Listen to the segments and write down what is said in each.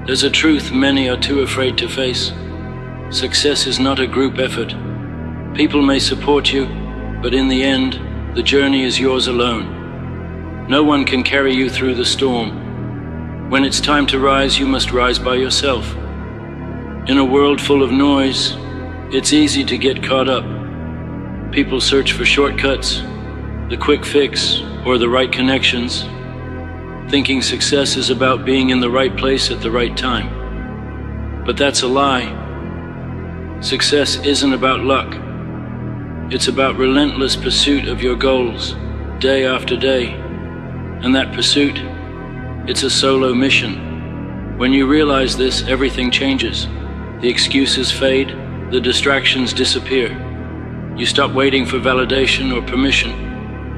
There's a truth many are too afraid to face. Success is not a group effort. People may support you, but in the end, the journey is yours alone. No one can carry you through the storm. When it's time to rise, you must rise by yourself. In a world full of noise, it's easy to get caught up. People search for shortcuts, the quick fix, or the right connections, thinking success is about being in the right place at the right time. But that's a lie. Success isn't about luck. It's about relentless pursuit of your goals, day after day. And that pursuit, it's a solo mission. When you realize this, everything changes. The excuses fade, the distractions disappear. You stop waiting for validation or permission,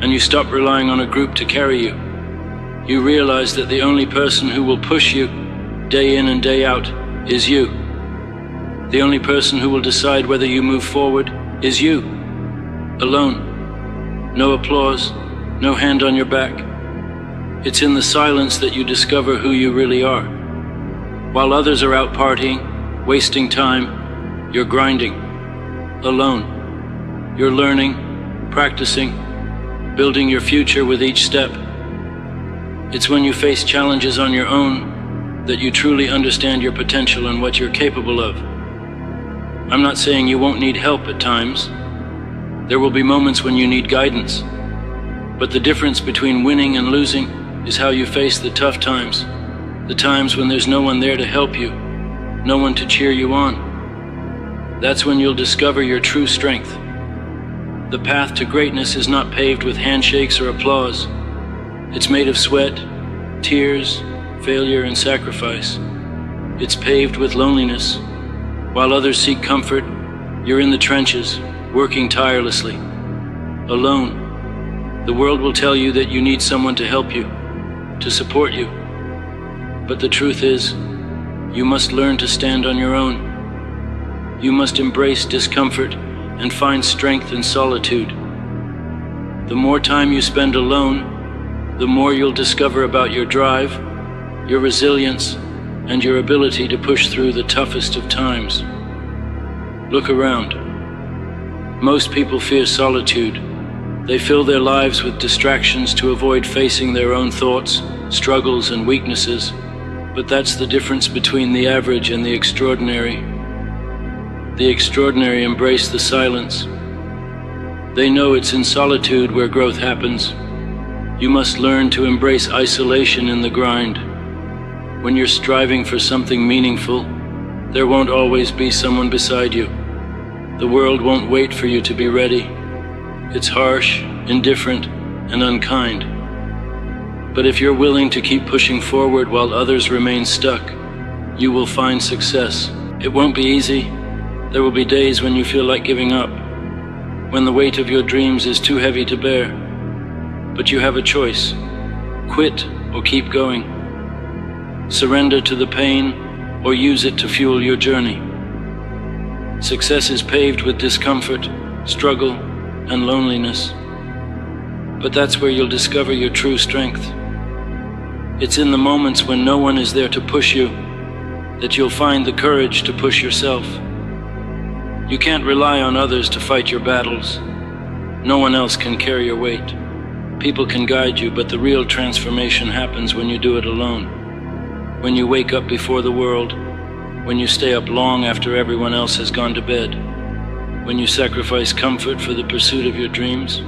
and you stop relying on a group to carry you. You realize that the only person who will push you, day in and day out, is you. The only person who will decide whether you move forward is you, alone. No applause, no hand on your back. It's in the silence that you discover who you really are. While others are out partying, wasting time, you're grinding, alone. You're learning, practicing, building your future with each step. It's when you face challenges on your own that you truly understand your potential and what you're capable of. I'm not saying you won't need help at times. There will be moments when you need guidance. But the difference between winning and losing is how you face the tough times, the times when there's no one there to help you, no one to cheer you on. That's when you'll discover your true strength. The path to greatness is not paved with handshakes or applause. It's made of sweat, tears, failure, and sacrifice. It's paved with loneliness. While others seek comfort, you're in the trenches, working tirelessly, alone. The world will tell you that you need someone to help you, to support you. But the truth is, you must learn to stand on your own. You must embrace discomfort and find strength in solitude. The more time you spend alone, the more you'll discover about your drive, your resilience, and your ability to push through the toughest of times. Look around. Most people fear solitude. They fill their lives with distractions to avoid facing their own thoughts, struggles, and weaknesses. But that's the difference between the average and the extraordinary. The extraordinary embrace the silence. They know it's in solitude where growth happens. You must learn to embrace isolation in the grind. When you're striving for something meaningful, there won't always be someone beside you. The world won't wait for you to be ready. It's harsh, indifferent, and unkind. But if you're willing to keep pushing forward while others remain stuck, you will find success. It won't be easy. There will be days when you feel like giving up, when the weight of your dreams is too heavy to bear. But you have a choice: quit or keep going. Surrender to the pain or use it to fuel your journey. Success is paved with discomfort, struggle, and loneliness. But that's where you'll discover your true strength. It's in the moments when no one is there to push you that you'll find the courage to push yourself. You can't rely on others to fight your battles. No one else can carry your weight. People can guide you, but the real transformation happens when you do it alone. When you wake up before the world, when you stay up long after everyone else has gone to bed, when you sacrifice comfort for the pursuit of your dreams,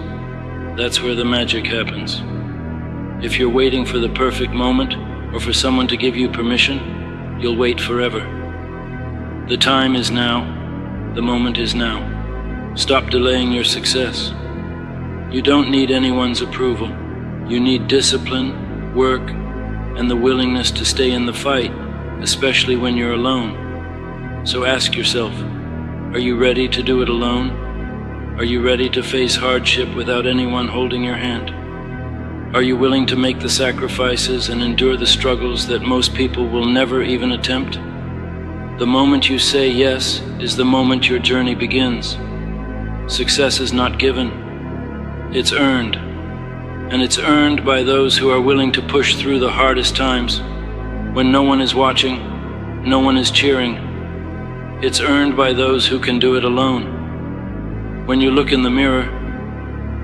that's where the magic happens. If you're waiting for the perfect moment or for someone to give you permission, you'll wait forever. The time is now. The moment is now. Stop delaying your success. You don't need anyone's approval. You need discipline, work, and the willingness to stay in the fight, especially when you're alone. So ask yourself, are you ready to do it alone? Are you ready to face hardship without anyone holding your hand? Are you willing to make the sacrifices and endure the struggles that most people will never even attempt? The moment you say yes is the moment your journey begins. Success is not given, it's earned. And it's earned by those who are willing to push through the hardest times, when no one is watching, no one is cheering. It's earned by those who can do it alone. When you look in the mirror,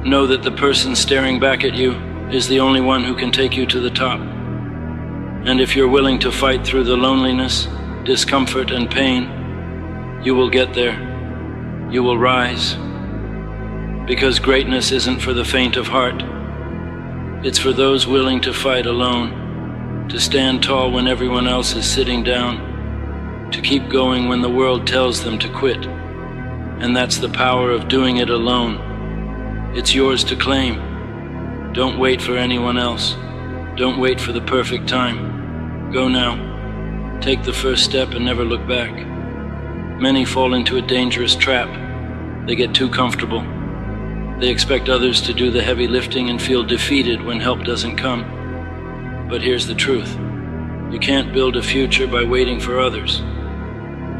know that the person staring back at you is the only one who can take you to the top. And if you're willing to fight through the loneliness, discomfort, and pain, you will get there. You will rise. Because greatness isn't for the faint of heart. It's for those willing to fight alone, to stand tall when everyone else is sitting down, to keep going when the world tells them to quit. And that's the power of doing it alone. It's yours to claim. Don't wait for anyone else. Don't wait for the perfect time. Go now. Take the first step and never look back. Many fall into a dangerous trap. They get too comfortable. They expect others to do the heavy lifting and feel defeated when help doesn't come. But here's the truth. You can't build a future by waiting for others.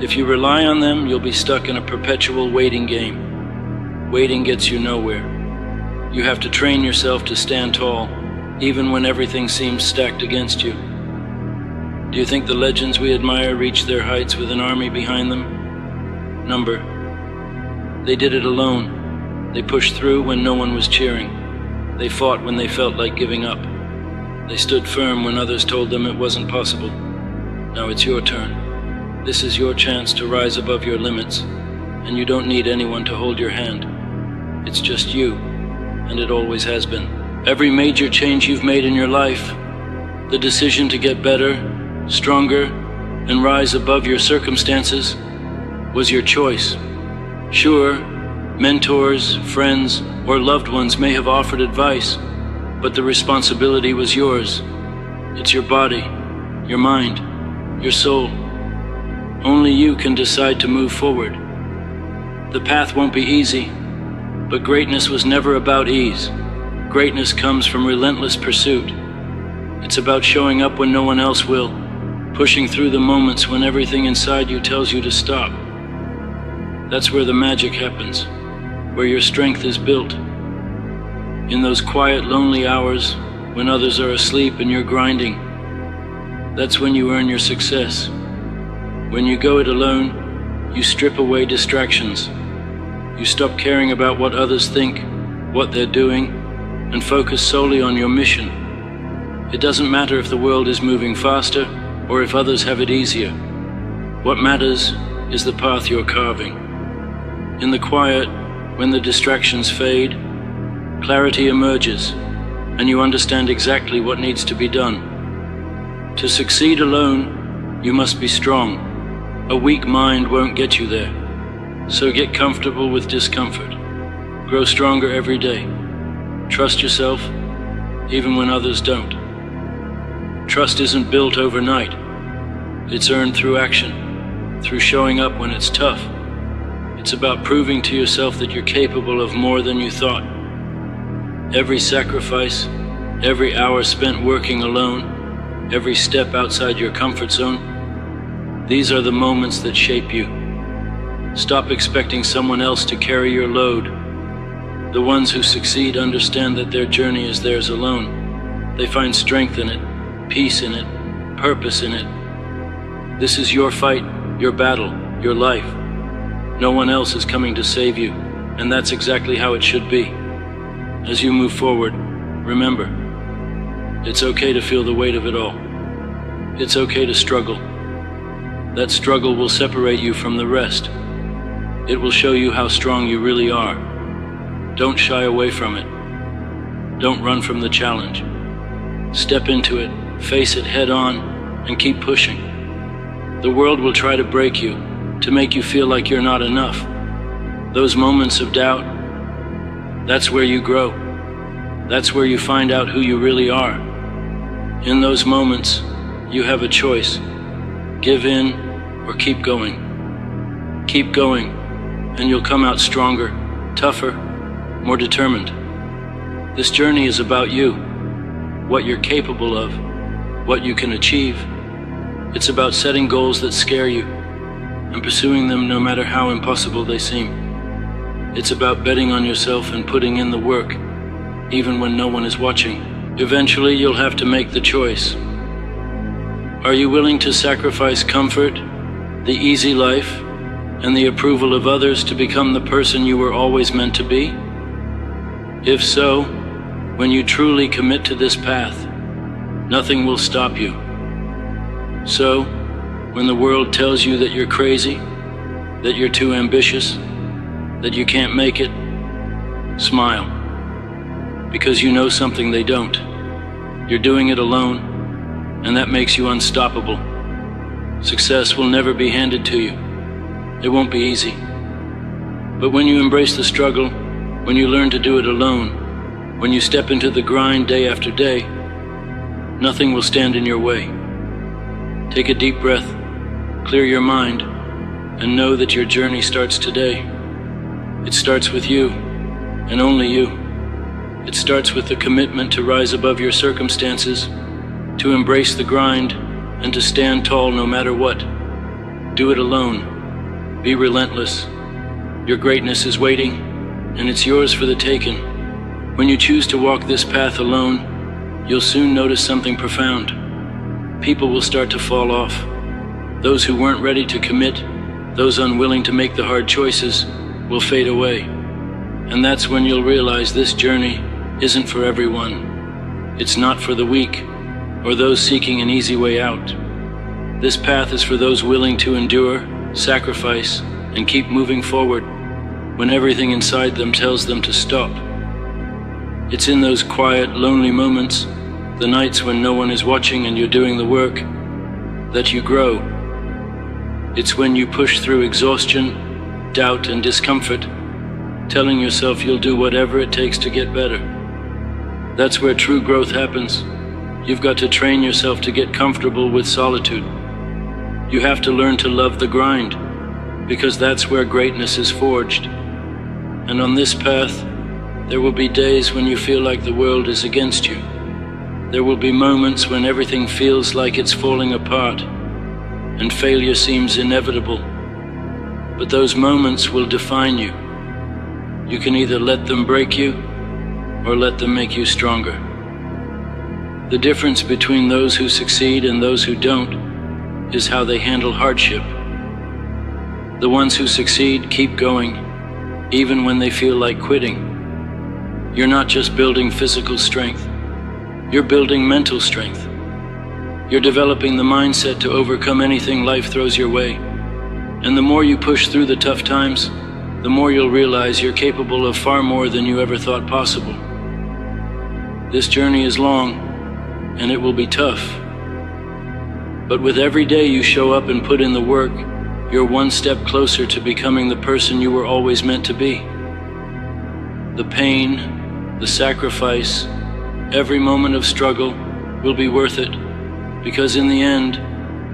If you rely on them, you'll be stuck in a perpetual waiting game. Waiting gets you nowhere. You have to train yourself to stand tall, even when everything seems stacked against you. Do you think the legends we admire reach their heights with an army behind them? Number. They did it alone. They pushed through when no one was cheering. They fought when they felt like giving up. They stood firm when others told them it wasn't possible. Now it's your turn. This is your chance to rise above your limits, and you don't need anyone to hold your hand. It's just you, and it always has been. Every major change you've made in your life, the decision to get better, stronger, and rise above your circumstances, was your choice. Sure, mentors, friends, or loved ones may have offered advice, but the responsibility was yours. It's your body, your mind, your soul. Only you can decide to move forward. The path won't be easy, but greatness was never about ease. Greatness comes from relentless pursuit. It's about showing up when no one else will, pushing through the moments when everything inside you tells you to stop. That's where the magic happens, where your strength is built. In those quiet, lonely hours when others are asleep and you're grinding, that's when you earn your success. When you go it alone, you strip away distractions. You stop caring about what others think, what they're doing, and focus solely on your mission. It doesn't matter if the world is moving faster or if others have it easier. What matters is the path you're carving. In the quiet, when the distractions fade, clarity emerges, and you understand exactly what needs to be done. To succeed alone, you must be strong. A weak mind won't get you there. So get comfortable with discomfort. Grow stronger every day. Trust yourself, even when others don't. Trust isn't built overnight. It's earned through action, through showing up when it's tough. It's about proving to yourself that you're capable of more than you thought. Every sacrifice, every hour spent working alone, every step outside your comfort zone, these are the moments that shape you. Stop expecting someone else to carry your load. The ones who succeed understand that their journey is theirs alone. They find strength in it, peace in it, purpose in it. This is your fight, your battle, your life. No one else is coming to save you, and that's exactly how it should be. As you move forward, remember, it's okay to feel the weight of it all. It's okay to struggle. That struggle will separate you from the rest. It will show you how strong you really are. Don't shy away from it. Don't run from the challenge. Step into it, face it head on, and keep pushing. The world will try to break you, to make you feel like you're not enough. Those moments of doubt, that's where you grow. That's where you find out who you really are. In those moments, you have a choice. Give in or keep going. Keep going, and you'll come out stronger, tougher, more determined. This journey is about you, what you're capable of, what you can achieve. It's about setting goals that scare you and pursuing them no matter how impossible they seem. It's about betting on yourself and putting in the work, even when no one is watching. Eventually, you'll have to make the choice. Are you willing to sacrifice comfort, the easy life, and the approval of others to become the person you were always meant to be? If so, when you truly commit to this path, nothing will stop you. So, when the world tells you that you're crazy, that you're too ambitious, that you can't make it, smile. Because you know something they don't. You're doing it alone, and that makes you unstoppable. Success will never be handed to you. It won't be easy. But when you embrace the struggle, when you learn to do it alone, when you step into the grind day after day, nothing will stand in your way. Take a deep breath, clear your mind, and know that your journey starts today. It starts with you, and only you. It starts with the commitment to rise above your circumstances, to embrace the grind, and to stand tall no matter what. Do it alone. Be relentless. Your greatness is waiting, and it's yours for the taking. When you choose to walk this path alone, you'll soon notice something profound. People will start to fall off. Those who weren't ready to commit, those unwilling to make the hard choices, will fade away. And that's when you'll realize this journey isn't for everyone. It's not for the weak, or those seeking an easy way out. This path is for those willing to endure, sacrifice, and keep moving forward when everything inside them tells them to stop. It's in those quiet, lonely moments, the nights when no one is watching and you're doing the work, that you grow. It's when you push through exhaustion, doubt, and discomfort, telling yourself you'll do whatever it takes to get better. That's where true growth happens. You've got to train yourself to get comfortable with solitude. You have to learn to love the grind, because that's where greatness is forged. And on this path, there will be days when you feel like the world is against you. There will be moments when everything feels like it's falling apart, and failure seems inevitable. But those moments will define you. You can either let them break you, or let them make you stronger. The difference between those who succeed and those who don't is how they handle hardship. The ones who succeed keep going, even when they feel like quitting. You're not just building physical strength, you're building mental strength. You're developing the mindset to overcome anything life throws your way. And the more you push through the tough times, the more you'll realize you're capable of far more than you ever thought possible. This journey is long, and it will be tough. But with every day you show up and put in the work, you're one step closer to becoming the person you were always meant to be. The pain, the sacrifice, every moment of struggle will be worth it, because in the end,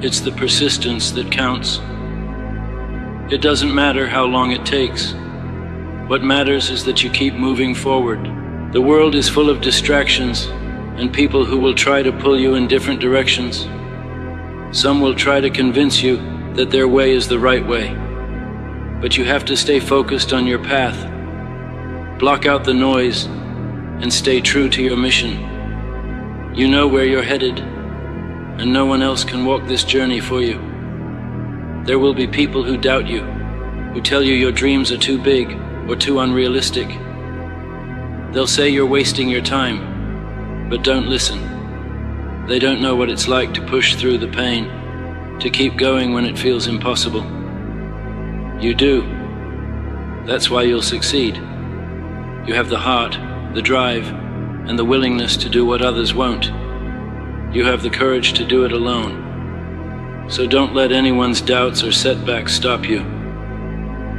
it's the persistence that counts. It doesn't matter how long it takes. What matters is that you keep moving forward. The world is full of distractions and people who will try to pull you in different directions. Some will try to convince you that their way is the right way. But you have to stay focused on your path. Block out the noise and stay true to your mission. You know where you're headed, and no one else can walk this journey for you. There will be people who doubt you, who tell you your dreams are too big or too unrealistic. They'll say you're wasting your time, but don't listen. They don't know what it's like to push through the pain, to keep going when it feels impossible. You do. That's why you'll succeed. You have the heart, the drive, and the willingness to do what others won't. You have the courage to do it alone. So don't let anyone's doubts or setbacks stop you.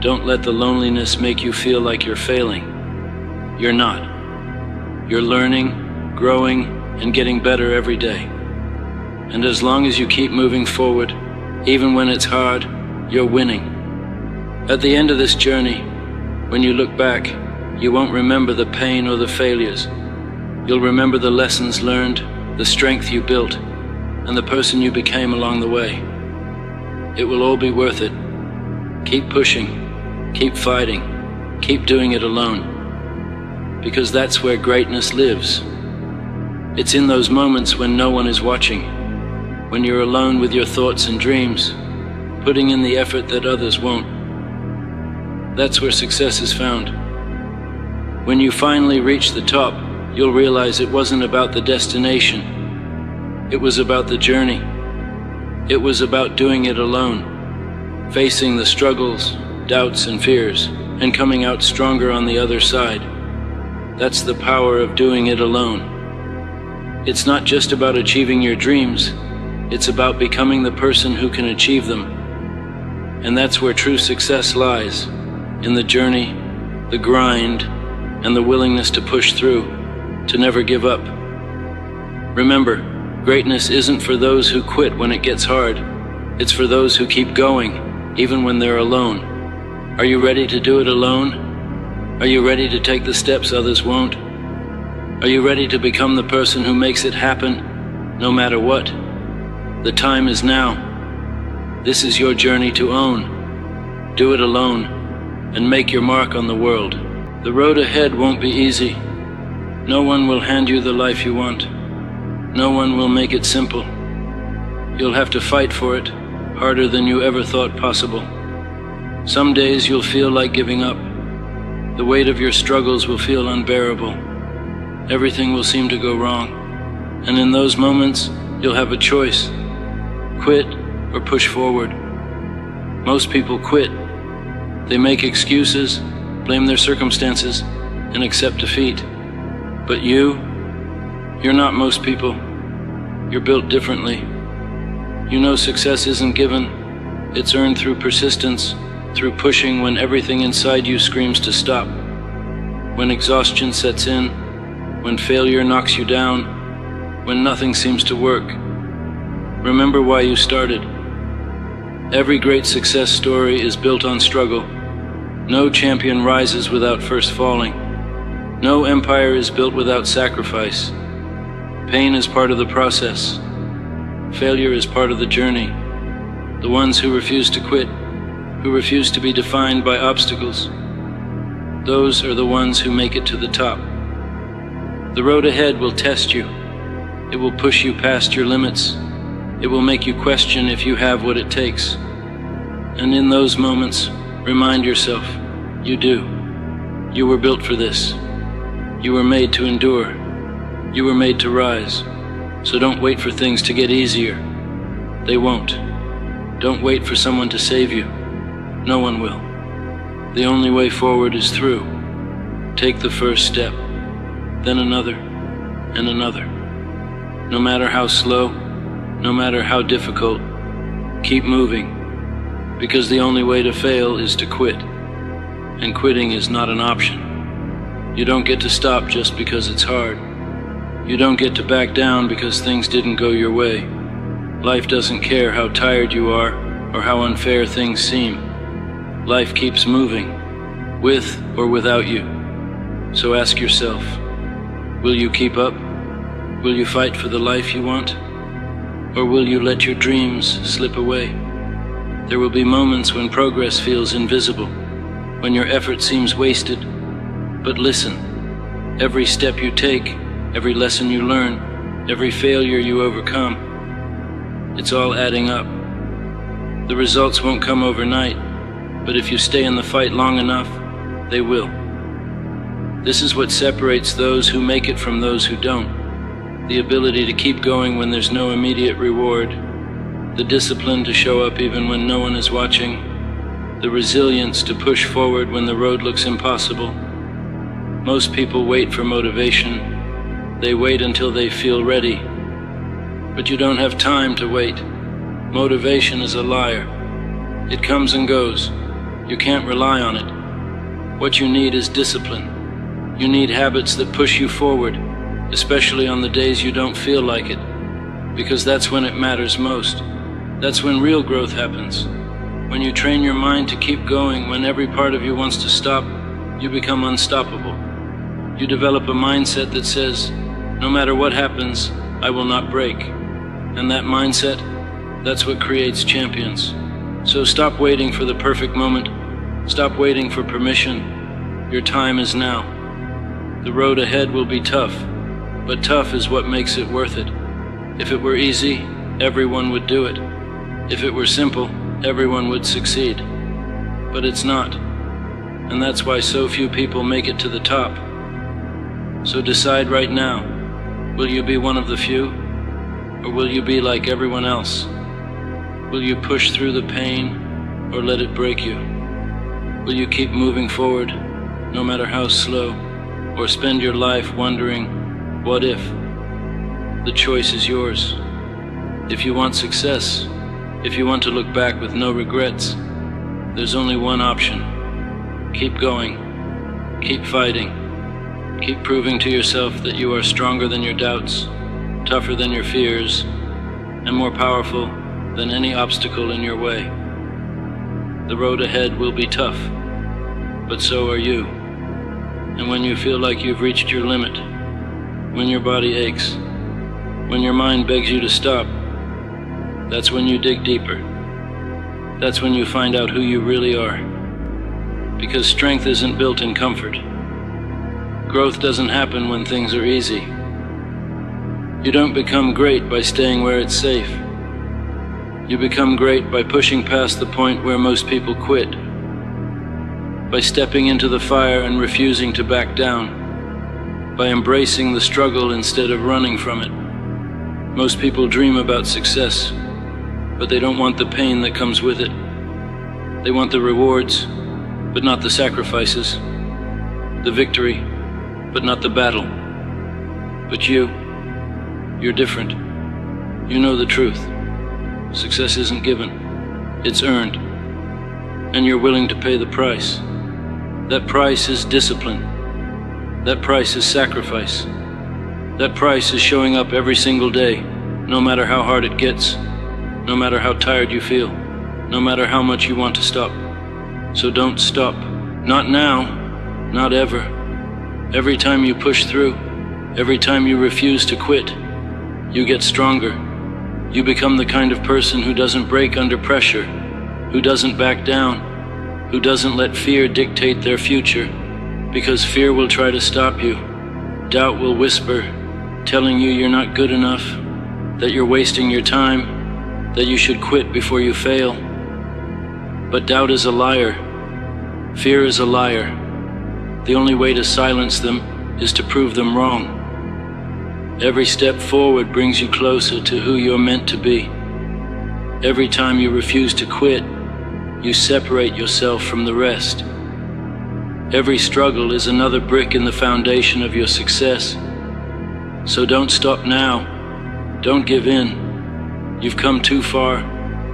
Don't let the loneliness make you feel like you're failing. You're not. You're learning, growing, and getting better every day. And as long as you keep moving forward, even when it's hard, you're winning. At the end of this journey, when you look back, you won't remember the pain or the failures. You'll remember the lessons learned, the strength you built, and the person you became along the way. It will all be worth it. Keep pushing, keep fighting, keep doing it alone. Because that's where greatness lives. It's in those moments when no one is watching, when you're alone with your thoughts and dreams, putting in the effort that others won't. That's where success is found. When you finally reach the top, you'll realize it wasn't about the destination. It was about the journey. It was about doing it alone, facing the struggles, doubts, and fears, and coming out stronger on the other side. That's the power of doing it alone. It's not just about achieving your dreams, it's about becoming the person who can achieve them. And that's where true success lies, in the journey, the grind, and the willingness to push through, to never give up. Remember, greatness isn't for those who quit when it gets hard. It's for those who keep going, even when they're alone. Are you ready to do it alone? Are you ready to take the steps others won't? Are you ready to become the person who makes it happen, no matter what? The time is now. This is your journey to own. Do it alone, and make your mark on the world. The road ahead won't be easy. No one will hand you the life you want. No one will make it simple. You'll have to fight for it, harder than you ever thought possible. Some days you'll feel like giving up. The weight of your struggles will feel unbearable. Everything will seem to go wrong. And in those moments, you'll have a choice: quit or push forward. Most people quit. They make excuses, blame their circumstances, and accept defeat. But you're not most people. You're built differently. You know success isn't given. It's earned through persistence, through pushing when everything inside you screams to stop. When exhaustion sets in, when failure knocks you down, when nothing seems to work. Remember why you started. Every great success story is built on struggle. No champion rises without first falling. No empire is built without sacrifice. Pain is part of the process. Failure is part of the journey. The ones who refuse to quit, who refuse to be defined by obstacles, those are the ones who make it to the top. The road ahead will test you. It will push you past your limits. It will make you question if you have what it takes. And in those moments, remind yourself, you do. You were built for this. You were made to endure. You were made to rise. So don't wait for things to get easier. They won't. Don't wait for someone to save you. No one will. The only way forward is through. Take the first step, then another, and another. No matter how slow, no matter how difficult, keep moving. Because the only way to fail is to quit. And quitting is not an option. You don't get to stop just because it's hard. You don't get to back down because things didn't go your way. Life doesn't care how tired you are or how unfair things seem. Life keeps moving, with or without you. So ask yourself, will you keep up? Will you fight for the life you want? Or will you let your dreams slip away? There will be moments when progress feels invisible, when your effort seems wasted. But listen, every step you take, every lesson you learn, every failure you overcome, it's all adding up. The results won't come overnight, but if you stay in the fight long enough, they will. This is what separates those who make it from those who don't. The ability to keep going when there's no immediate reward, the discipline to show up even when no one is watching, the resilience to push forward when the road looks impossible. Most people wait for motivation. They wait until they feel ready. But you don't have time to wait. Motivation is a liar. It comes and goes. You can't rely on it. What you need is discipline. You need habits that push you forward, especially on the days you don't feel like it, because that's when it matters most. That's when real growth happens. When you train your mind to keep going when every part of you wants to stop, you become unstoppable. You develop a mindset that says, no matter what happens, I will not break. And that mindset, that's what creates champions. So stop waiting for the perfect moment. Stop waiting for permission. Your time is now. The road ahead will be tough, but tough is what makes it worth it. If it were easy, everyone would do it. If it were simple, everyone would succeed. But it's not. And that's why so few people make it to the top. So decide right now, will you be one of the few? Or will you be like everyone else? Will you push through the pain or let it break you? Will you keep moving forward, no matter how slow, or spend your life wondering, what if? The choice is yours. If you want success, if you want to look back with no regrets, there's only one option. Keep going. Keep fighting. Keep proving to yourself that you are stronger than your doubts, tougher than your fears, and more powerful than any obstacle in your way. The road ahead will be tough, but so are you. And when you feel like you've reached your limit, when your body aches, when your mind begs you to stop, that's when you dig deeper. That's when you find out who you really are. Because strength isn't built in comfort. Growth doesn't happen when things are easy. You don't become great by staying where it's safe. You become great by pushing past the point where most people quit. By stepping into the fire and refusing to back down. By embracing the struggle instead of running from it. Most people dream about success, but they don't want the pain that comes with it. They want the rewards, but not the sacrifices. The victory, but not the battle. But you're different. You know the truth. Success isn't given, it's earned. And you're willing to pay the price. That price is discipline. That price is sacrifice. That price is showing up every single day, no matter how hard it gets, no matter how tired you feel, no matter how much you want to stop. So don't stop. Not now, not ever. Every time you push through, every time you refuse to quit, you get stronger. You become the kind of person who doesn't break under pressure, who doesn't back down, who doesn't let fear dictate their future, because fear will try to stop you. Doubt will whisper, telling you you're not good enough, that you're wasting your time, that you should quit before you fail. But doubt is a liar. Fear is a liar. The only way to silence them is to prove them wrong. Every step forward brings you closer to who you're meant to be. Every time you refuse to quit, you separate yourself from the rest. Every struggle is another brick in the foundation of your success. So don't stop now. Don't give in. You've come too far,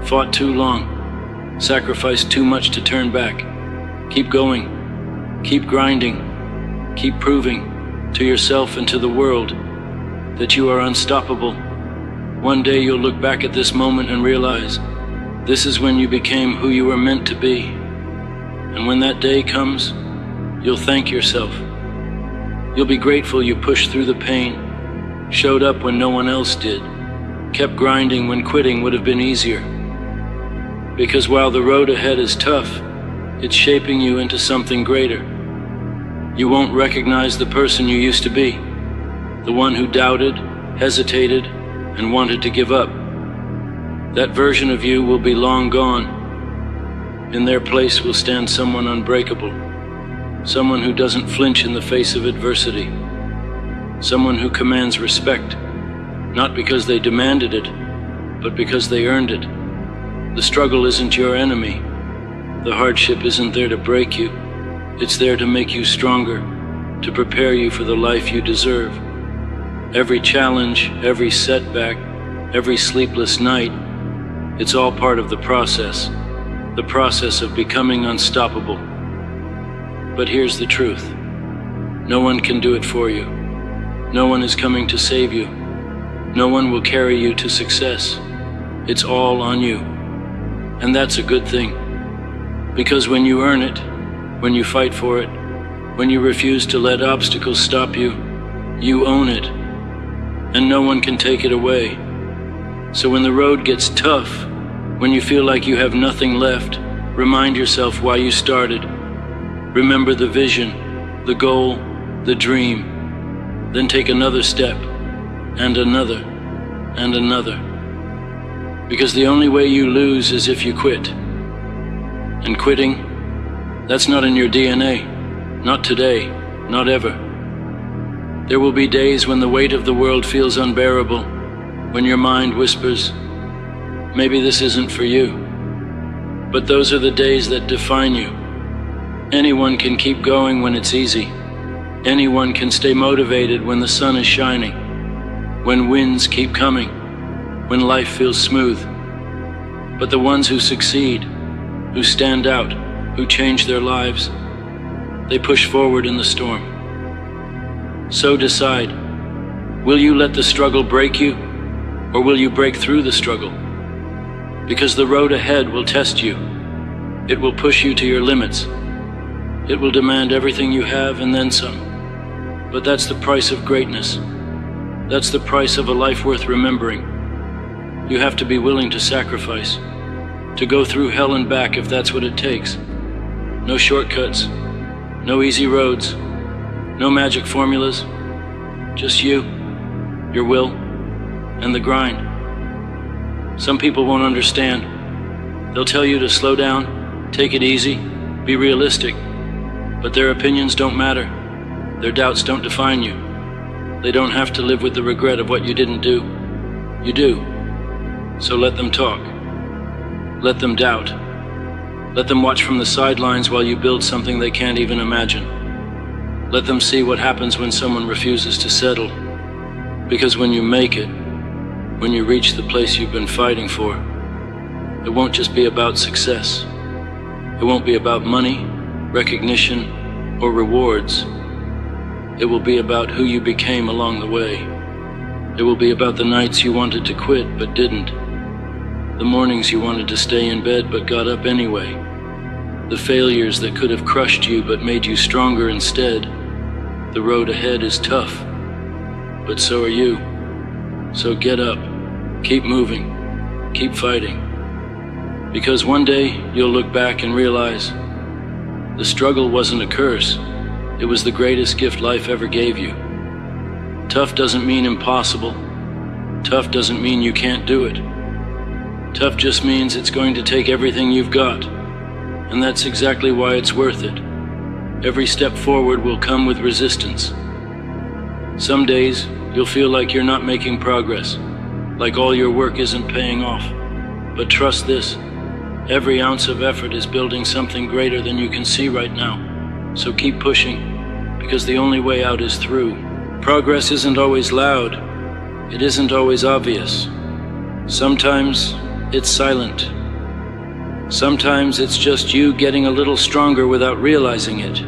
fought too long, sacrificed too much to turn back. Keep going. Keep grinding. Keep proving to yourself and to the world that you are unstoppable. One day you'll look back at this moment and realize this is when you became who you were meant to be. And when that day comes, you'll thank yourself. You'll be grateful you pushed through the pain, showed up when no one else did, kept grinding when quitting would have been easier. Because while the road ahead is tough, it's shaping you into something greater. You won't recognize the person you used to be, the one who doubted, hesitated, and wanted to give up. That version of you will be long gone. In their place will stand someone unbreakable, someone who doesn't flinch in the face of adversity, someone who commands respect, not because they demanded it, but because they earned it. The struggle isn't your enemy. The hardship isn't there to break you. It's there to make you stronger, to prepare you for the life you deserve. Every challenge, every setback, every sleepless night, it's all part of the process of becoming unstoppable. But here's the truth. No one can do it for you. No one is coming to save you. No one will carry you to success. It's all on you. And that's a good thing. Because when you earn it, when you fight for it, when you refuse to let obstacles stop you, you own it. And no one can take it away. So when the road gets tough, when you feel like you have nothing left, remind yourself why you started. Remember the vision, the goal, the dream. Then take another step, and another, and another. Because the only way you lose is if you quit. And quitting, that's not in your DNA. Not today, not ever. There will be days when the weight of the world feels unbearable, when your mind whispers, maybe this isn't for you. But those are the days that define you. Anyone can keep going when it's easy. Anyone can stay motivated when the sun is shining, when winds keep coming, when life feels smooth. But the ones who succeed, who stand out, who change their lives, they push forward in the storm. So decide, will you let the struggle break you, or will you break through the struggle? Because the road ahead will test you. It will push you to your limits. It will demand everything you have and then some. But that's the price of greatness. That's the price of a life worth remembering. You have to be willing to sacrifice, to go through hell and back if that's what it takes. No shortcuts, no easy roads, no magic formulas, just you, your will, and the grind. Some people won't understand. They'll tell you to slow down, take it easy, be realistic, but their opinions don't matter. Their doubts don't define you. They don't have to live with the regret of what you didn't do. You do. So let them talk. Let them doubt. Let them watch from the sidelines while you build something they can't even imagine. Let them see what happens when someone refuses to settle. Because when you make it, when you reach the place you've been fighting for, it won't just be about success. It won't be about money, recognition, or rewards. It will be about who you became along the way. It will be about the nights you wanted to quit but didn't. The mornings you wanted to stay in bed but got up anyway. The failures that could have crushed you but made you stronger instead. The road ahead is tough, but so are you. So get up, keep moving, keep fighting. Because one day you'll look back and realize the struggle wasn't a curse. It was the greatest gift life ever gave you. Tough doesn't mean impossible. Tough doesn't mean you can't do it. Tough just means it's going to take everything you've got. And that's exactly why it's worth it. Every step forward will come with resistance. Some days you'll feel like you're not making progress, like all your work isn't paying off. But trust this, every ounce of effort is building something greater than you can see right now. So keep pushing, because the only way out is through. Progress isn't always loud. It isn't always obvious. Sometimes it's silent. Sometimes it's just you getting a little stronger without realizing it.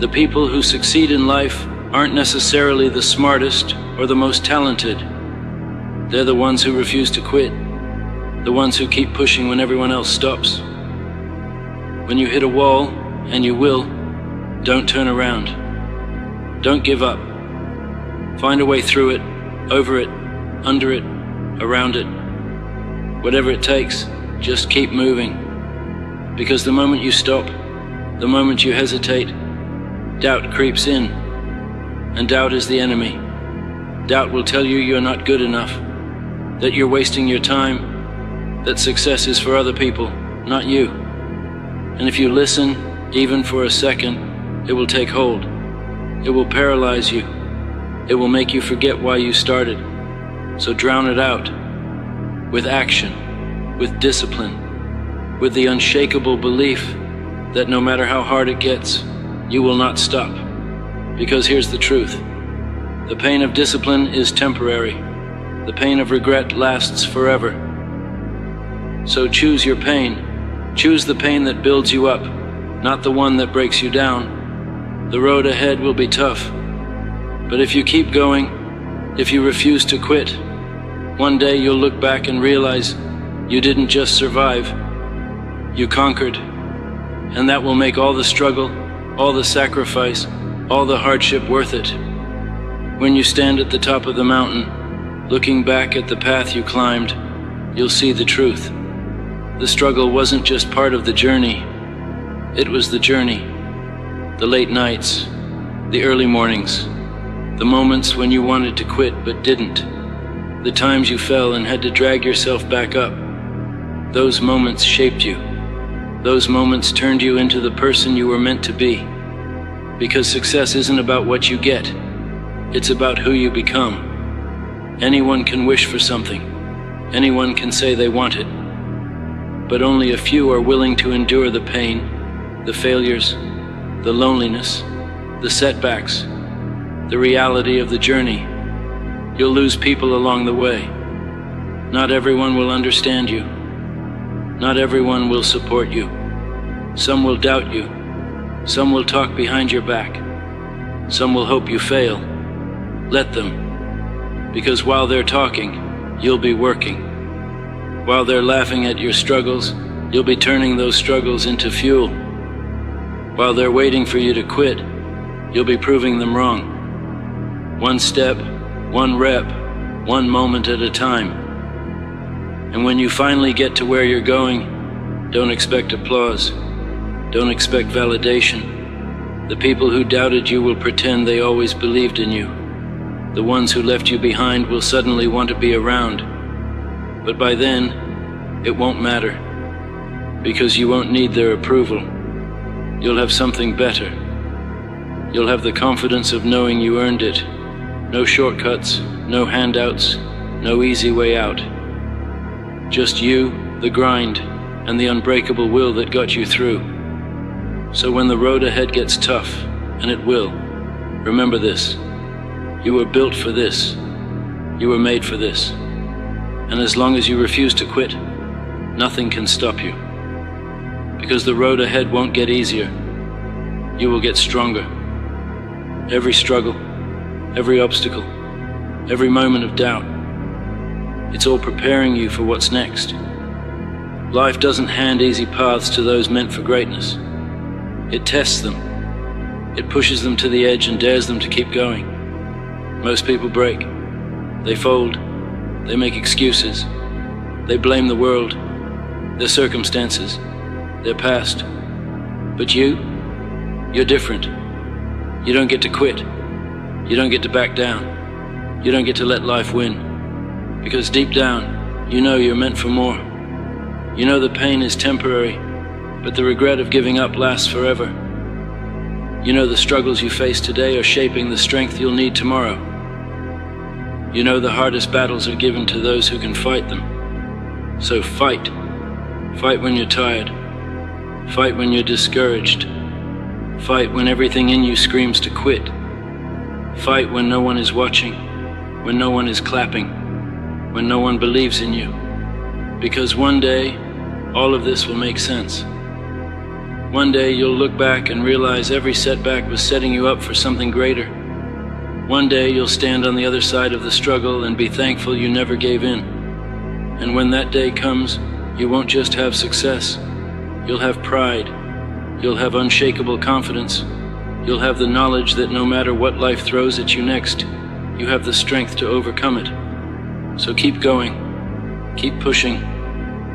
The people who succeed in life aren't necessarily the smartest or the most talented. They're the ones who refuse to quit, the ones who keep pushing when everyone else stops. When you hit a wall, and you will, don't turn around. Don't give up. Find a way through it, over it, under it, around it. Whatever it takes, just keep moving. Because the moment you stop, the moment you hesitate, doubt creeps in. And doubt is the enemy. Doubt will tell you you're not good enough, that you're wasting your time, that success is for other people, not you. And if you listen, even for a second, it will take hold. It will paralyze you. It will make you forget why you started. So drown it out with action, with discipline, with the unshakable belief that no matter how hard it gets, you will not stop. Because here's the truth. The pain of discipline is temporary. The pain of regret lasts forever. So choose your pain. Choose the pain that builds you up, not the one that breaks you down. The road ahead will be tough. But if you keep going, if you refuse to quit, one day you'll look back and realize you didn't just survive, you conquered. And that will make all the struggle, all the sacrifice, all the hardship worth it. When you stand at the top of the mountain, looking back at the path you climbed, you'll see the truth. The struggle wasn't just part of the journey, it was the journey. The late nights, the early mornings, the moments when you wanted to quit but didn't. the times you fell and had to drag yourself back up. Those moments shaped you. Those moments turned you into the person you were meant to be. Because success isn't about what you get, it's about who you become. Anyone can wish for something. Anyone can say they want it. But only a few are willing to endure the pain, the failures, the loneliness, the setbacks, the reality of the journey. You'll lose people along the way. Not everyone will understand you. Not everyone will support you. Some will doubt you. Some will talk behind your back. Some will hope you fail. Let them. Because while they're talking, you'll be working. While they're laughing at your struggles, you'll be turning those struggles into fuel. While they're waiting for you to quit, you'll be proving them wrong. One step, one rep, one moment at a time. And when you finally get to where you're going, don't expect applause. Don't expect validation. The people who doubted you will pretend they always believed in you. The ones who left you behind will suddenly want to be around. But by then, it won't matter, because you won't need their approval. You'll have something better. You'll have the confidence of knowing you earned it. No shortcuts, no handouts, no easy way out. Just you, the grind, and the unbreakable will that got you through. So when the road ahead gets tough, and it will, remember this. You were built for this. You were made for this. And as long as you refuse to quit, nothing can stop you. Because the road ahead won't get easier. You will get stronger. Every struggle, every obstacle, every moment of doubt, it's all preparing you for what's next. Life doesn't hand easy paths to those meant for greatness. It tests them. It pushes them to the edge and dares them to keep going. Most people break. They fold. They make excuses. They blame the world, their circumstances, their past. But you're different. You don't get to quit. You don't get to back down. You don't get to let life win. Because deep down, you know you're meant for more. You know the pain is temporary, but the regret of giving up lasts forever. You know the struggles you face today are shaping the strength you'll need tomorrow. You know the hardest battles are given to those who can fight them. So fight. Fight when you're tired. Fight when you're discouraged. Fight when everything in you screams to quit. Fight when no one is watching, when no one is clapping, when no one believes in you. Because one day, all of this will make sense. One day you'll look back and realize every setback was setting you up for something greater. One day you'll stand on the other side of the struggle and be thankful you never gave in. And when that day comes, you won't just have success. You'll have pride. You'll have unshakable confidence. You'll have the knowledge that no matter what life throws at you next, you have the strength to overcome it. So keep going. Keep pushing.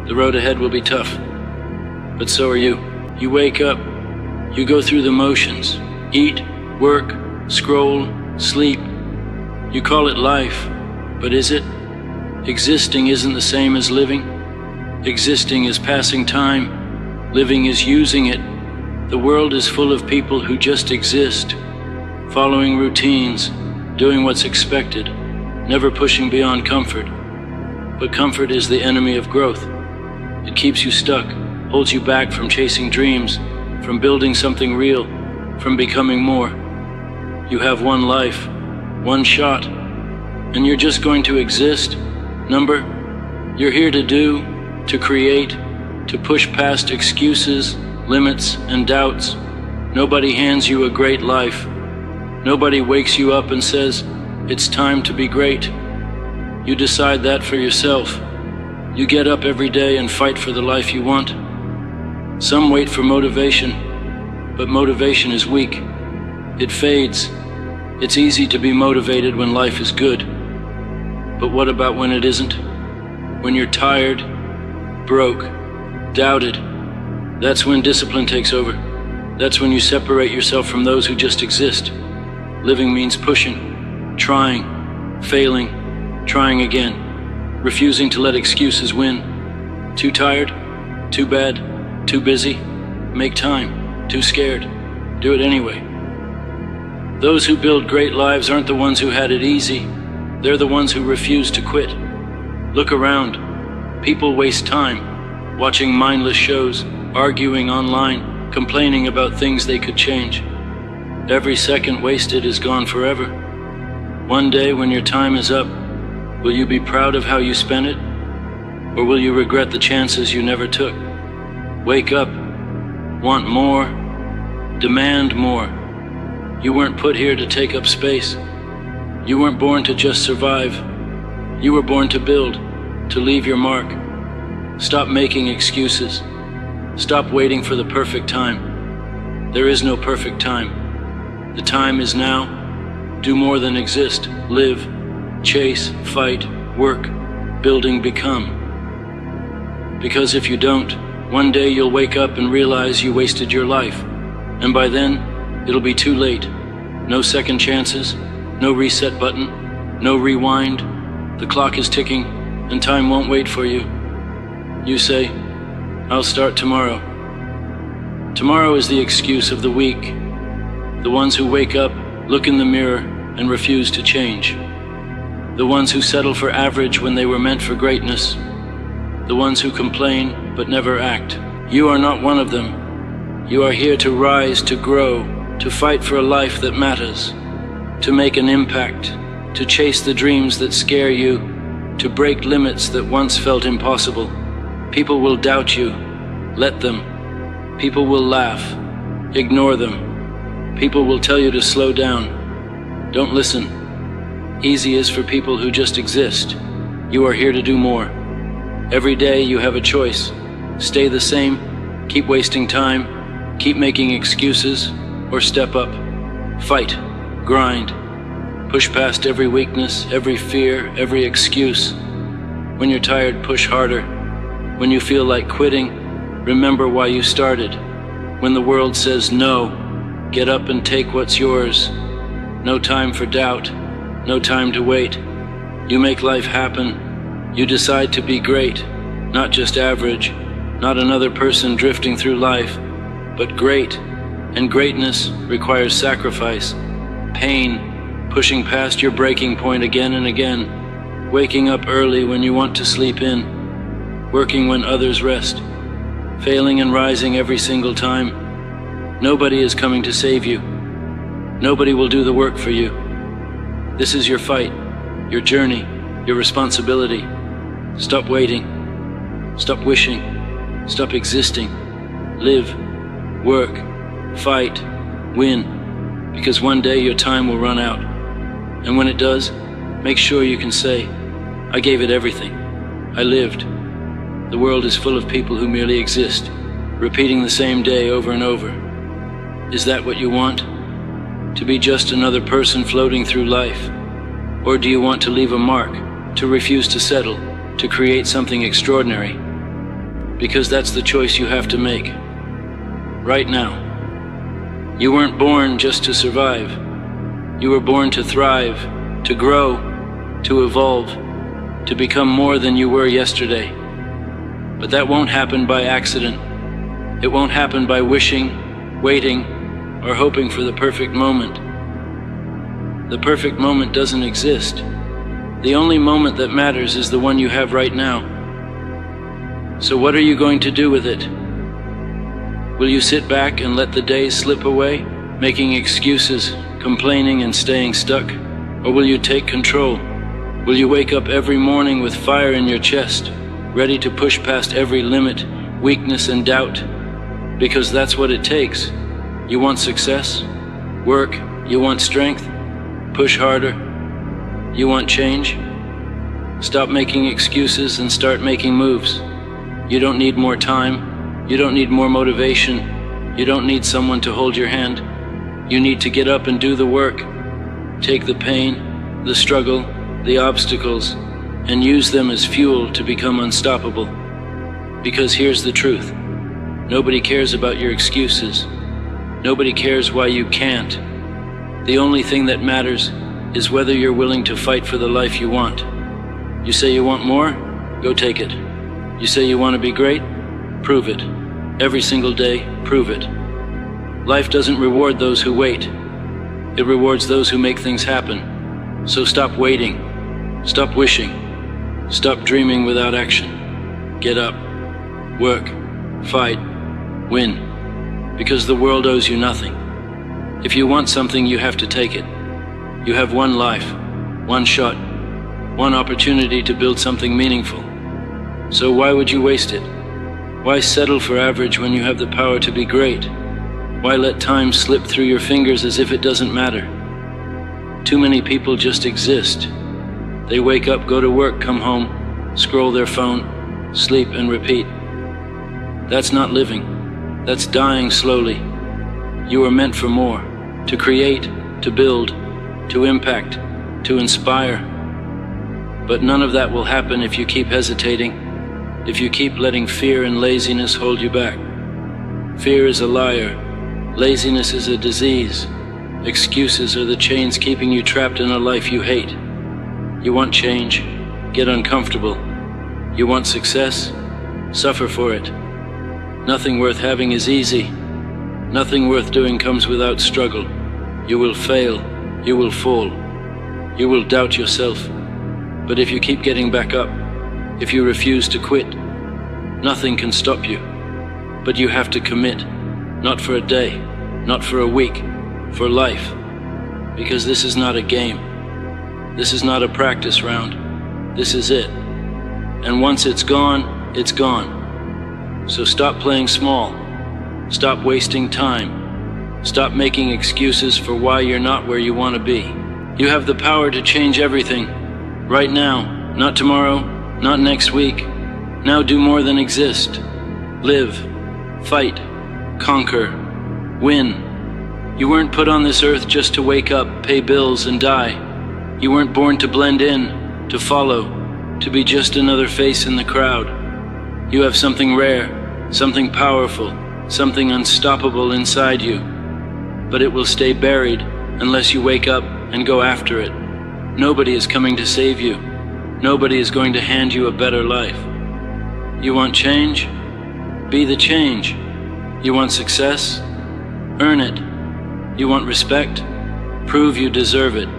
The road ahead will be tough. But so are you. You wake up. You go through the motions. Eat, work, scroll, sleep. You call it life, but is it? Existing isn't the same as living. Existing is passing time. Living is using it. The world is full of people who just exist, following routines, doing what's expected, never pushing beyond comfort. But comfort is the enemy of growth. It keeps you stuck, holds you back from chasing dreams, from building something real, from becoming more. You have one life, one shot, and you're just going to exist. Number, you're here to do, to create, to push past excuses, limits, and doubts. Nobody hands you a great life. Nobody wakes you up and says, it's time to be great. You decide that for yourself. You get up every day and fight for the life you want. Some wait for motivation, but motivation is weak. It fades. It's easy to be motivated when life is good. But what about when it isn't? When you're tired, broke, doubted? That's when discipline takes over. That's when you separate yourself from those who just exist. Living means pushing, trying, failing, trying again. refusing to let excuses win. Too tired? Too bad? Too busy? Make time. Too scared? Do it anyway. Those who build great lives aren't the ones who had it easy. They're the ones who refuse to quit. Look around. People waste time watching mindless shows, arguing online, complaining about things they could change. Every second wasted is gone forever. One day when your time is up, will you be proud of how you spent it? Or will you regret the chances you never took? Wake up. Want more. Demand more. You weren't put here to take up space. You weren't born to just survive. You were born to build, to leave your mark. Stop making excuses. Stop waiting for the perfect time. There is no perfect time. The time is now. Do more than exist. Live, chase, fight, work, building, become. Because if you don't, one day you'll wake up and realize you wasted your life. And by then, it'll be too late. No second chances, no reset button, no rewind. The clock is ticking, and time won't wait for you. You say, I'll start tomorrow. Tomorrow is the excuse of the weak. The ones who wake up, look in the mirror, and refuse to change. The ones who settle for average when they were meant for greatness. The ones who complain but never act. You are not one of them. You are here to rise, to grow, to fight for a life that matters, to make an impact, to chase the dreams that scare you, to break limits that once felt impossible. People will doubt you. Let them. People will laugh. Ignore them. People will tell you to slow down. Don't listen. Easy is for people who just exist. You are here to do more. Every day you have a choice. Stay the same, keep wasting time, keep making excuses, or step up. Fight, grind, push past every weakness, every fear, every excuse. When you're tired, push harder. When you feel like quitting, remember why you started. When the world says no, get up and take what's yours. No time for doubt, no time to wait. You make life happen. You decide to be great, not just average, not another person drifting through life, but great. And greatness requires sacrifice, pain, pushing past your breaking point again and again, waking up early when you want to sleep in, working when others rest, failing and rising every single time. Nobody is coming to save you. Nobody will do the work for you. This is your fight, your journey, your responsibility. Stop waiting. Stop wishing. Stop existing. Live, work, fight, win, because one day your time will run out. And when it does, make sure you can say, I gave it everything. I lived. The world is full of people who merely exist, repeating the same day over and over. Is that what you want? To be just another person floating through life? Or do you want to leave a mark, to refuse to settle, to create something extraordinary? Because that's the choice you have to make. Right now. You weren't born just to survive. You were born to thrive, to grow, to evolve, to become more than you were yesterday. But that won't happen by accident. It won't happen by wishing, waiting, or hoping for the perfect moment. The perfect moment doesn't exist. The only moment that matters is the one you have right now. So what are you going to do with it? Will you sit back and let the days slip away, making excuses, complaining and staying stuck? Or will you take control? Will you wake up every morning with fire in your chest, ready to push past every limit, weakness and doubt? Because that's what it takes. You want success? Work? You want strength? Push harder? You want change? Stop making excuses and start making moves. You don't need more time. You don't need more motivation. You don't need someone to hold your hand. You need to get up and do the work. Take the pain, the struggle, the obstacles, and use them as fuel to become unstoppable. Because here's the truth. Nobody cares about your excuses. Nobody cares why you can't. The only thing that matters is whether you're willing to fight for the life you want. You say you want more? Go take it. You say you want to be great? Prove it. Every single day, prove it. Life doesn't reward those who wait. It rewards those who make things happen. So stop waiting. Stop wishing. Stop dreaming without action. Get up. Work. Fight. Win. Because the world owes you nothing. If you want something, you have to take it. You have one life, one shot, one opportunity to build something meaningful. So why would you waste it? Why settle for average when you have the power to be great? Why let time slip through your fingers as if it doesn't matter? Too many people just exist. They wake up, go to work, come home, scroll their phone, sleep and repeat. That's not living. That's dying slowly. You are meant for more, to create, to build, to impact, to inspire. But none of that will happen if you keep hesitating, if you keep letting fear and laziness hold you back. Fear is a liar. Laziness is a disease. Excuses are the chains keeping you trapped in a life you hate. You want change? Get uncomfortable. You want success? Suffer for it. Nothing worth having is easy. Nothing worth doing comes without struggle. You will fail. You will fall. You will doubt yourself. But if you keep getting back up, if you refuse to quit, nothing can stop you. But you have to commit, not for a day, not for a week, for life. Because this is not a game. This is not a practice round. This is it. And once it's gone, it's gone. So stop playing small. Stop wasting time. Stop making excuses for why you're not where you want to be. You have the power to change everything. Right now, not tomorrow, not next week. Now do more than exist. Live, fight, conquer, win. You weren't put on this earth just to wake up, pay bills, and die. You weren't born to blend in, to follow, to be just another face in the crowd. You have something rare, something powerful, something unstoppable inside you. But it will stay buried unless you wake up and go after it. Nobody is coming to save you. Nobody is going to hand you a better life. You want change? Be the change. You want success? Earn it. You want respect? Prove you deserve it.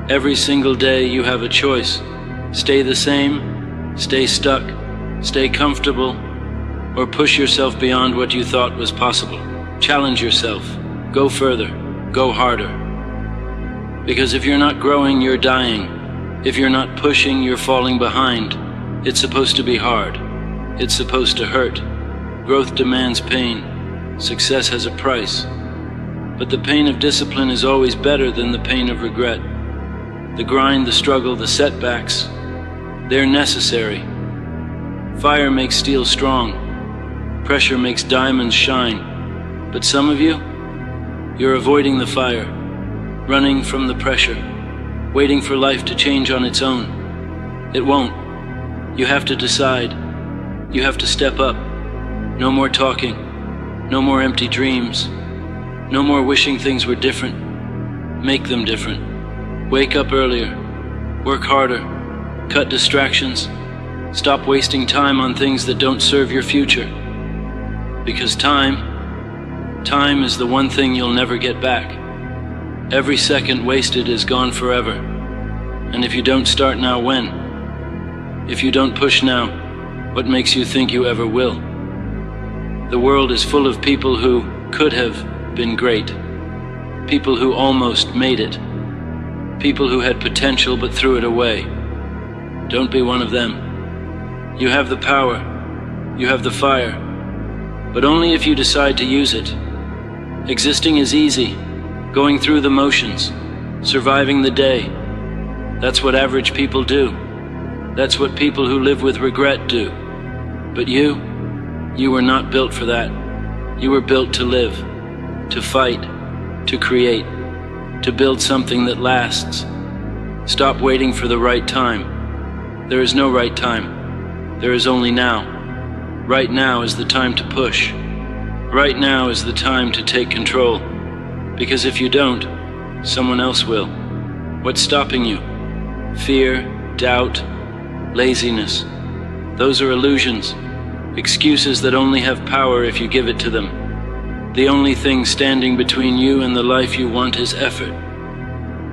Every single day you have a choice. Stay the same, stay stuck, stay comfortable, or push yourself beyond what you thought was possible. Challenge yourself. Go further. Go harder. Because if you're not growing, you're dying. If you're not pushing, you're falling behind. It's supposed to be hard. It's supposed to hurt. Growth demands pain. Success has a price. But the pain of discipline is always better than the pain of regret. The grind, the struggle, the setbacks, they're necessary. Fire makes steel strong. Pressure makes diamonds shine. But some of you, you're avoiding the fire, running from the pressure, waiting for life to change on its own. It won't. You have to decide. You have to step up. No more talking. No more empty dreams. No more wishing things were different. Make them different. Wake up earlier. Work harder. Cut distractions. Stop wasting time on things that don't serve your future. Because time is the one thing you'll never get back. Every second wasted is gone forever. And if you don't start now, when? If you don't push now, what makes you think you ever will? The world is full of people who could have been great. People who almost made it. People who had potential but threw it away. Don't be one of them. You have the power. You have the fire. But only if you decide to use it. Existing is easy. Going through the motions. Surviving the day. That's what average people do. That's what people who live with regret do. But you were not built for that. You were built to live, to fight, to create, to build something that lasts. Stop waiting for the right time. There is no right time. There is only now. Right now is the time to push. Right now is the time to take control. Because if you don't, someone else will. What's stopping you? Fear, doubt, laziness. Those are illusions, excuses that only have power if you give it to them. The only thing standing between you and the life you want is effort.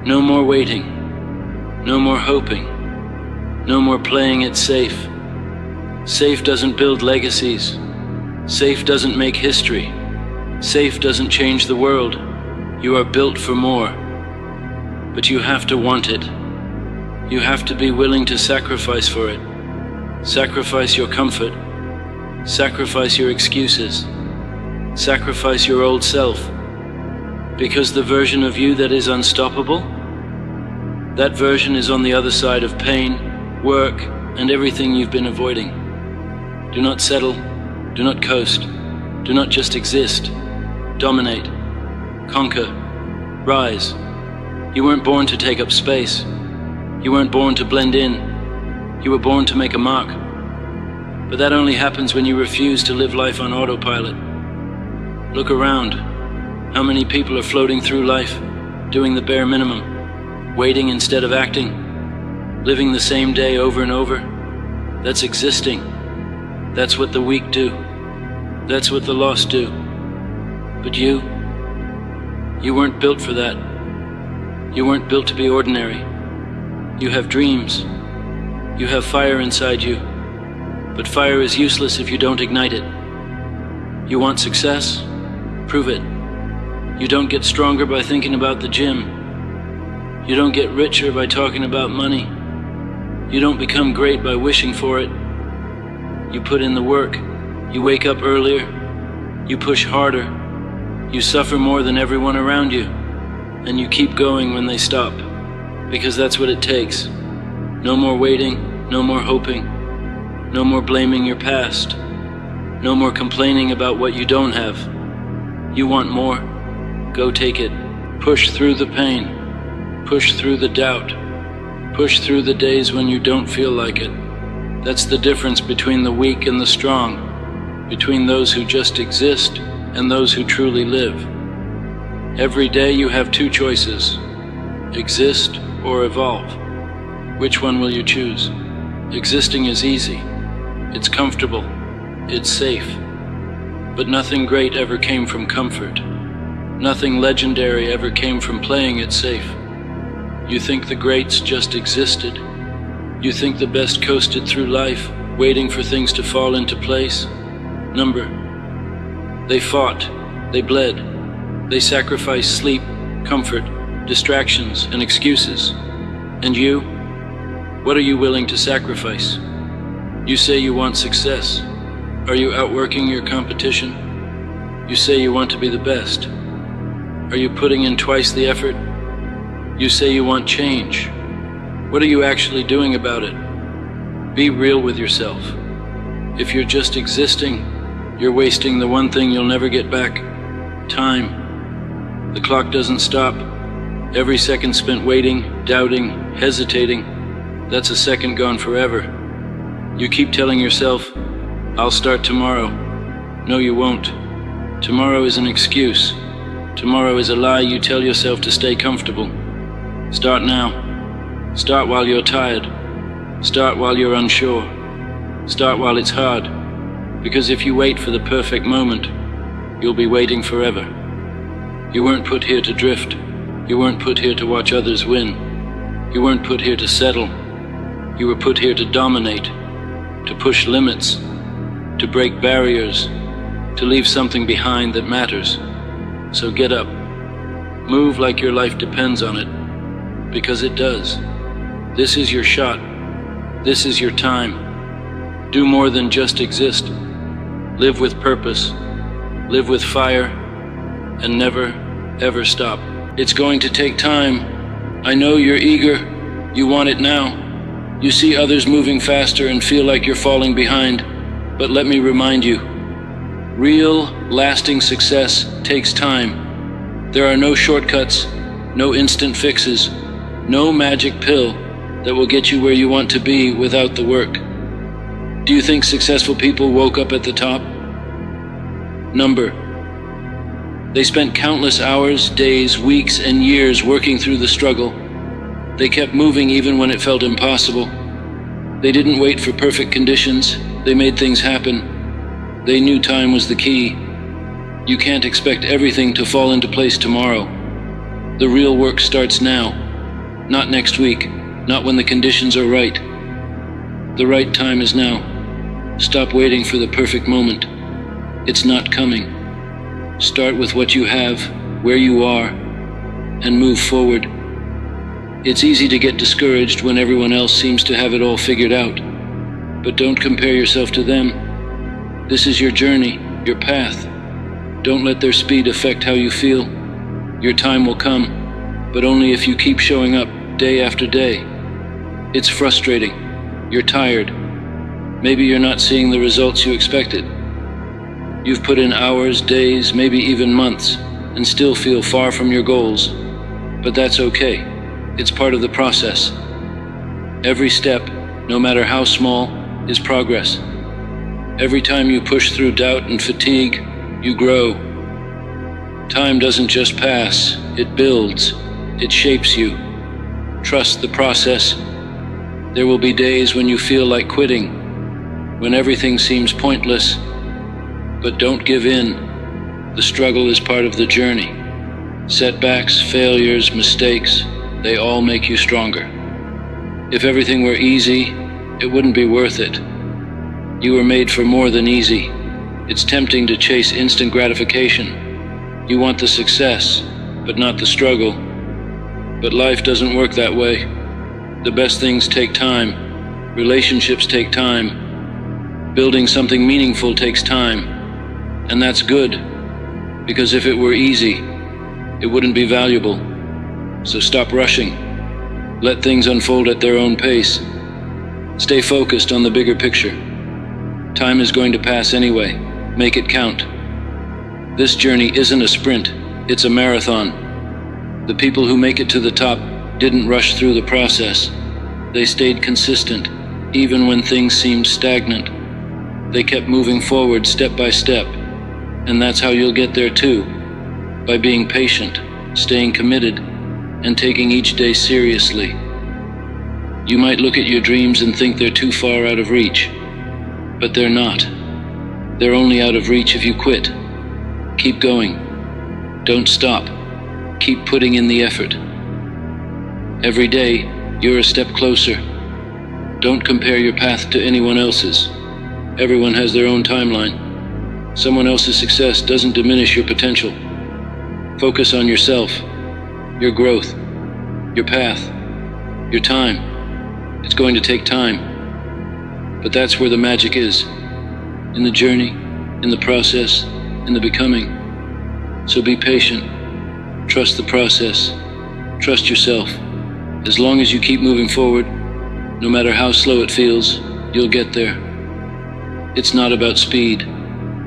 No more waiting, no more hoping, no more playing it safe. Safe doesn't build legacies. Safe doesn't make history. Safe doesn't change the world. You are built for more. But you have to want it. You have to be willing to sacrifice for it. Sacrifice your comfort. Sacrifice your excuses. Sacrifice your old self. Because the version of you that is unstoppable, that version is on the other side of pain, work, and everything you've been avoiding. Do not settle. Do not coast. Do not just exist. Dominate. Conquer. Rise. You weren't born to take up space. You weren't born to blend in. You were born to make a mark. But that only happens when you refuse to live life on autopilot. Look around. How many people are floating through life, doing the bare minimum, waiting instead of acting, living the same day over and over? That's existing. That's what the weak do. That's what the lost do. But you weren't built for that. You weren't built to be ordinary. You have dreams. You have fire inside you. But fire is useless if you don't ignite it. You want success? Prove it. You don't get stronger by thinking about the gym. You don't get richer by talking about money. You don't become great by wishing for it. You put in the work. You wake up earlier. You push harder. You suffer more than everyone around you. And you keep going when they stop. Because that's what it takes. No more waiting, no more hoping. No more blaming your past. No more complaining about what you don't have. You want more? Go take it. Push through the pain. Push through the doubt. Push through the days when you don't feel like it. That's the difference between the weak and the strong, between those who just exist and those who truly live. Every day you have two choices: exist or evolve. Which one will you choose? Existing is easy. It's comfortable. It's safe. But nothing great ever came from comfort. Nothing legendary ever came from playing it safe. You think the greats just existed? You think the best coasted through life, waiting for things to fall into place? Number. They fought. They bled. They sacrificed sleep, comfort, distractions, and excuses. And you? What are you willing to sacrifice? You say you want success. Are you outworking your competition? You say you want to be the best. Are you putting in twice the effort? You say you want change. What are you actually doing about it? Be real with yourself. If you're just existing, you're wasting the one thing you'll never get back: time. The clock doesn't stop. Every second spent waiting, doubting, hesitating, that's a second gone forever. You keep telling yourself, I'll start tomorrow. No, you won't. Tomorrow is an excuse. Tomorrow is a lie you tell yourself to stay comfortable. Start now. Start while you're tired. Start while you're unsure. Start while it's hard. Because if you wait for the perfect moment, you'll be waiting forever. You weren't put here to drift. You weren't put here to watch others win. You weren't put here to settle. You were put here to dominate, to push limits, to break barriers, to leave something behind that matters. So get up. Move like your life depends on it, because it does. This is your shot. This is your time. Do more than just exist. Live with purpose. Live with fire. And never, ever stop. It's going to take time. I know you're eager. You want it now. You see others moving faster and feel like you're falling behind. But let me remind you, real, lasting success takes time. There are no shortcuts, no instant fixes, no magic pill that will get you where you want to be without the work. Do you think successful people woke up at the top? Number. They spent countless hours, days, weeks, and years working through the struggle. They kept moving even when it felt impossible. They didn't wait for perfect conditions. They made things happen. They knew time was the key. You can't expect everything to fall into place tomorrow. The real work starts now, not next week, not when the conditions are right. The right time is now. Stop waiting for the perfect moment. It's not coming. Start with what you have, where you are, and move forward. It's easy to get discouraged when everyone else seems to have it all figured out. But don't compare yourself to them. This is your journey, your path. Don't let their speed affect how you feel. Your time will come, but only if you keep showing up day after day. It's frustrating. You're tired. Maybe you're not seeing the results you expected. You've put in hours, days, maybe even months, and still feel far from your goals. But that's okay. It's part of the process. Every step, no matter how small, is progress. Every time you push through doubt and fatigue, you grow. Time doesn't just pass, it builds. It shapes you. Trust the process. There will be days when you feel like quitting, when everything seems pointless. But don't give in. The struggle is part of the journey. Setbacks, failures, mistakes, they all make you stronger. If everything were easy, it wouldn't be worth it. You were made for more than easy. It's tempting to chase instant gratification. You want the success, but not the struggle. But life doesn't work that way. The best things take time. Relationships take time. Building something meaningful takes time. And that's good, because if it were easy, it wouldn't be valuable. So stop rushing. Let things unfold at their own pace. Stay focused on the bigger picture. Time is going to pass anyway. Make it count. This journey isn't a sprint, it's a marathon. The people who make it to the top didn't rush through the process. They stayed consistent, even when things seemed stagnant. They kept moving forward step by step. And that's how you'll get there too, by being patient, staying committed, and taking each day seriously. You might look at your dreams and think they're too far out of reach, but they're not. They're only out of reach if you quit. Keep going. Don't stop. Keep putting in the effort. Every day, you're a step closer. Don't compare your path to anyone else's. Everyone has their own timeline. Someone else's success doesn't diminish your potential. Focus on yourself, your growth, your path, your time. It's going to take time, but that's where the magic is. In the journey, in the process, in the becoming. So be patient. Trust the process. Trust yourself. As long as you keep moving forward, no matter how slow it feels, you'll get there. It's not about speed.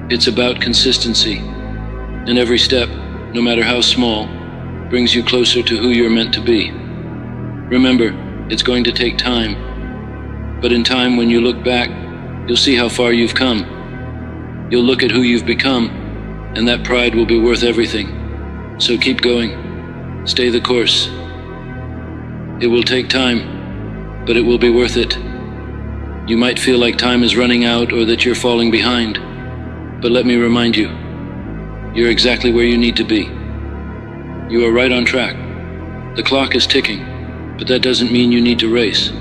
It's about consistency. And every step, no matter how small, brings you closer to who you're meant to be. Remember, it's going to take time. But in time, when you look back, you'll see how far you've come. You'll look at who you've become, and that pride will be worth everything. So keep going. Stay the course. It will take time, but it will be worth it. You might feel like time is running out or that you're falling behind. But let me remind you, you're exactly where you need to be. You are right on track. The clock is ticking, but that doesn't mean you need to race.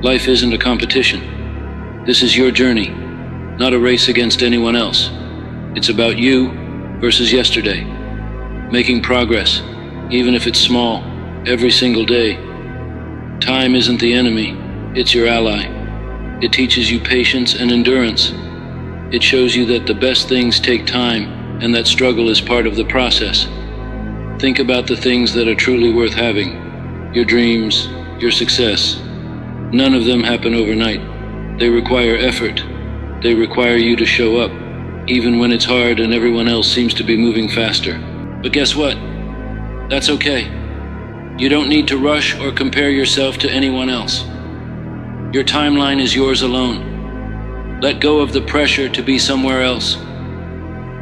Life isn't a competition. This is your journey, not a race against anyone else. It's about you versus yesterday. Making progress, even if it's small, every single day. Time isn't the enemy, it's your ally. It teaches you patience and endurance. It shows you that the best things take time and that struggle is part of the process. Think about the things that are truly worth having. Your dreams, your success. None of them happen overnight. They require effort. They require you to show up, even when it's hard and everyone else seems to be moving faster. But guess what? That's okay. You don't need to rush or compare yourself to anyone else. Your timeline is yours alone. Let go of the pressure to be somewhere else.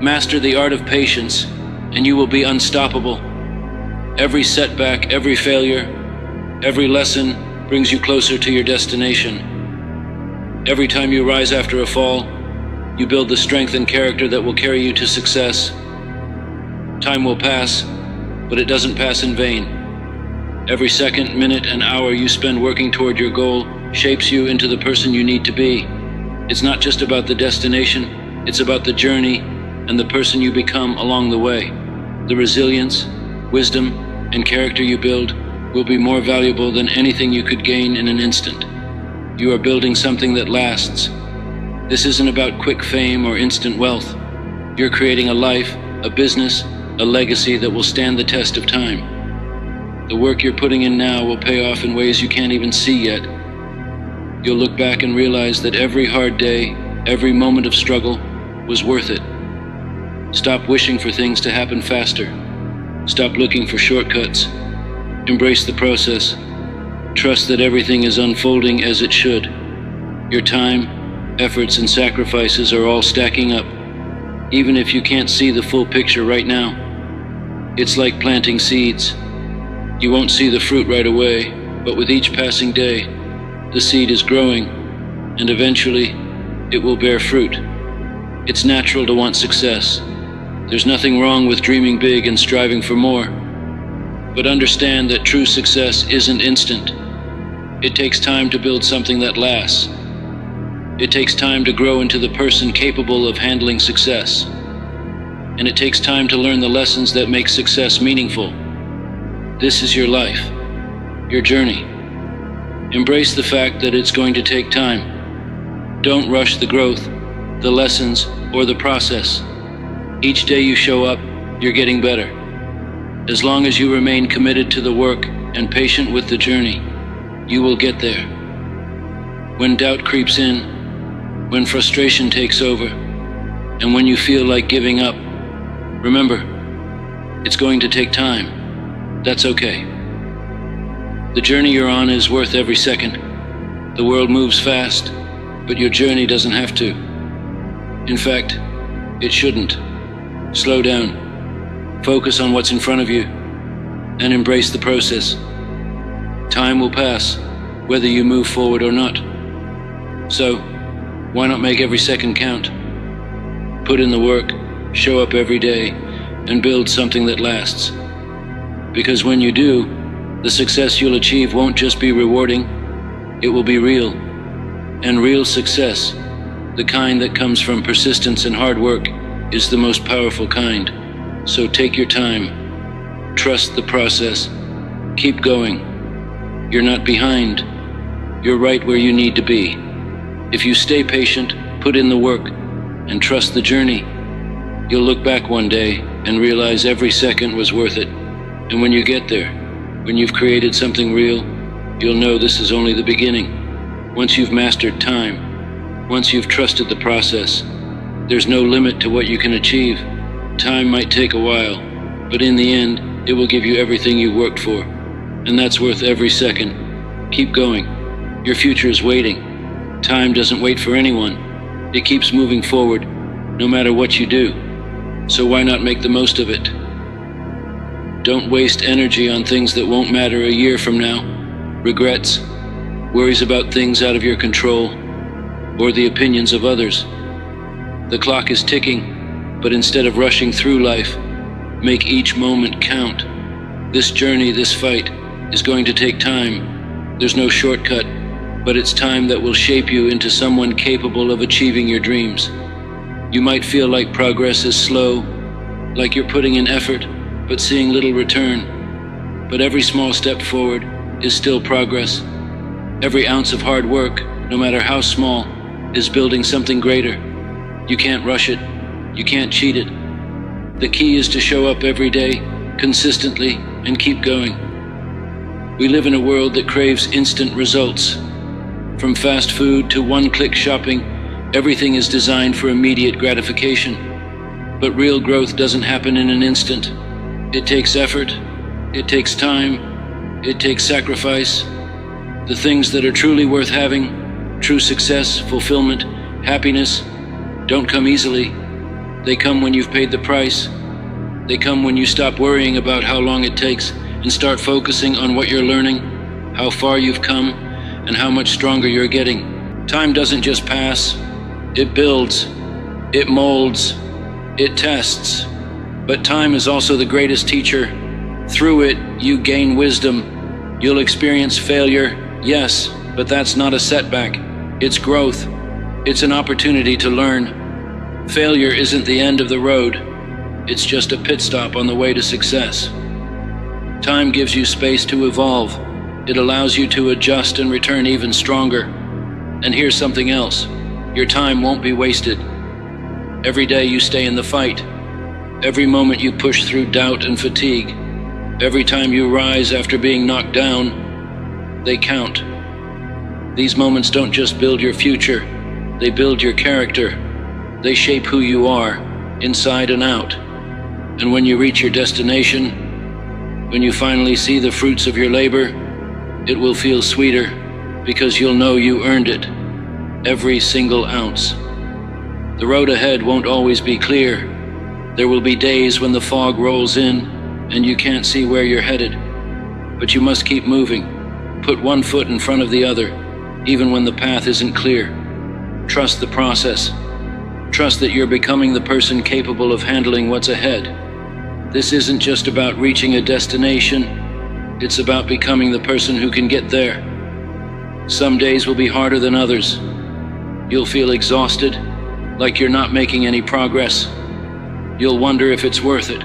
Master the art of patience, and you will be unstoppable. Every setback, every failure, every lesson brings you closer to your destination. Every time you rise after a fall, you build the strength and character that will carry you to success. Time will pass, but it doesn't pass in vain. Every second, minute, and hour you spend working toward your goal shapes you into the person you need to be. It's not just about the destination, it's about the journey and the person you become along the way. The resilience, wisdom, and character you build will be more valuable than anything you could gain in an instant. You are building something that lasts. This isn't about quick fame or instant wealth. You're creating a life, a business, a legacy that will stand the test of time. The work you're putting in now will pay off in ways you can't even see yet. You'll look back and realize that every hard day, every moment of struggle was worth it. Stop wishing for things to happen faster. Stop looking for shortcuts. Embrace the process. Trust that everything is unfolding as it should. Your time, efforts, and sacrifices are all stacking up. Even if you can't see the full picture right now, it's like planting seeds. You won't see the fruit right away, but with each passing day, the seed is growing, and eventually, it will bear fruit. It's natural to want success. There's nothing wrong with dreaming big and striving for more. But understand that true success isn't instant. It takes time to build something that lasts. It takes time to grow into the person capable of handling success. And it takes time to learn the lessons that make success meaningful. This is your life, your journey. Embrace the fact that it's going to take time. Don't rush the growth, the lessons, or the process. Each day you show up, you're getting better. As long as you remain committed to the work and patient with the journey, you will get there. When doubt creeps in, when frustration takes over, and when you feel like giving up, remember, it's going to take time. That's okay. The journey you're on is worth every second. The world moves fast, but your journey doesn't have to. In fact, it shouldn't. Slow down. Focus on what's in front of you, and embrace the process. Time will pass, whether you move forward or not. So, why not make every second count? Put in the work, show up every day, and build something that lasts. Because when you do, the success you'll achieve won't just be rewarding, it will be real. And real success, the kind that comes from persistence and hard work, is the most powerful kind. So take your time, trust the process, keep going. You're not behind, you're right where you need to be. If you stay patient, put in the work, and trust the journey, you'll look back one day and realize every second was worth it. And when you get there, when you've created something real, you'll know this is only the beginning. Once you've mastered time, once you've trusted the process, there's no limit to what you can achieve. Time might take a while, but in the end, it will give you everything you worked for. And that's worth every second. Keep going. Your future is waiting. Time doesn't wait for anyone. It keeps moving forward, no matter what you do. So why not make the most of it? Don't waste energy on things that won't matter a year from now. Regrets, worries about things out of your control, or the opinions of others. The clock is ticking, but instead of rushing through life, make each moment count. This journey, this fight, is going to take time. There's no shortcut, but it's time that will shape you into someone capable of achieving your dreams. You might feel like progress is slow, like you're putting in effort, but seeing little return. But every small step forward is still progress. Every ounce of hard work, no matter how small, is building something greater. You can't rush it. You can't cheat it. The key is to show up every day, consistently, and keep going. We live in a world that craves instant results. From fast food to one-click shopping, everything is designed for immediate gratification. But real growth doesn't happen in an instant. It takes effort, it takes time, it takes sacrifice. The things that are truly worth having, true success, fulfillment, happiness, don't come easily. They come when you've paid the price. They come when you stop worrying about how long it takes and start focusing on what you're learning, how far you've come, and how much stronger you're getting. Time doesn't just pass, it builds, it molds, it tests. But time is also the greatest teacher. Through it, you gain wisdom. You'll experience failure, yes, but that's not a setback. It's growth. It's an opportunity to learn. Failure isn't the end of the road. It's just a pit stop on the way to success. Time gives you space to evolve. It allows you to adjust and return even stronger. And here's something else. Your time won't be wasted. Every day you stay in the fight. Every moment you push through doubt and fatigue. Every time you rise after being knocked down, they count. These moments don't just build your future, they build your character. They shape who you are, inside and out. And when you reach your destination, when you finally see the fruits of your labor, it will feel sweeter because you'll know you earned it, every single ounce. The road ahead won't always be clear. There will be days when the fog rolls in and you can't see where you're headed. But you must keep moving. Put one foot in front of the other, even when the path isn't clear. Trust the process. Trust that you're becoming the person capable of handling what's ahead. This isn't just about reaching a destination. It's about becoming the person who can get there. Some days will be harder than others. You'll feel exhausted, like you're not making any progress. You'll wonder if it's worth it.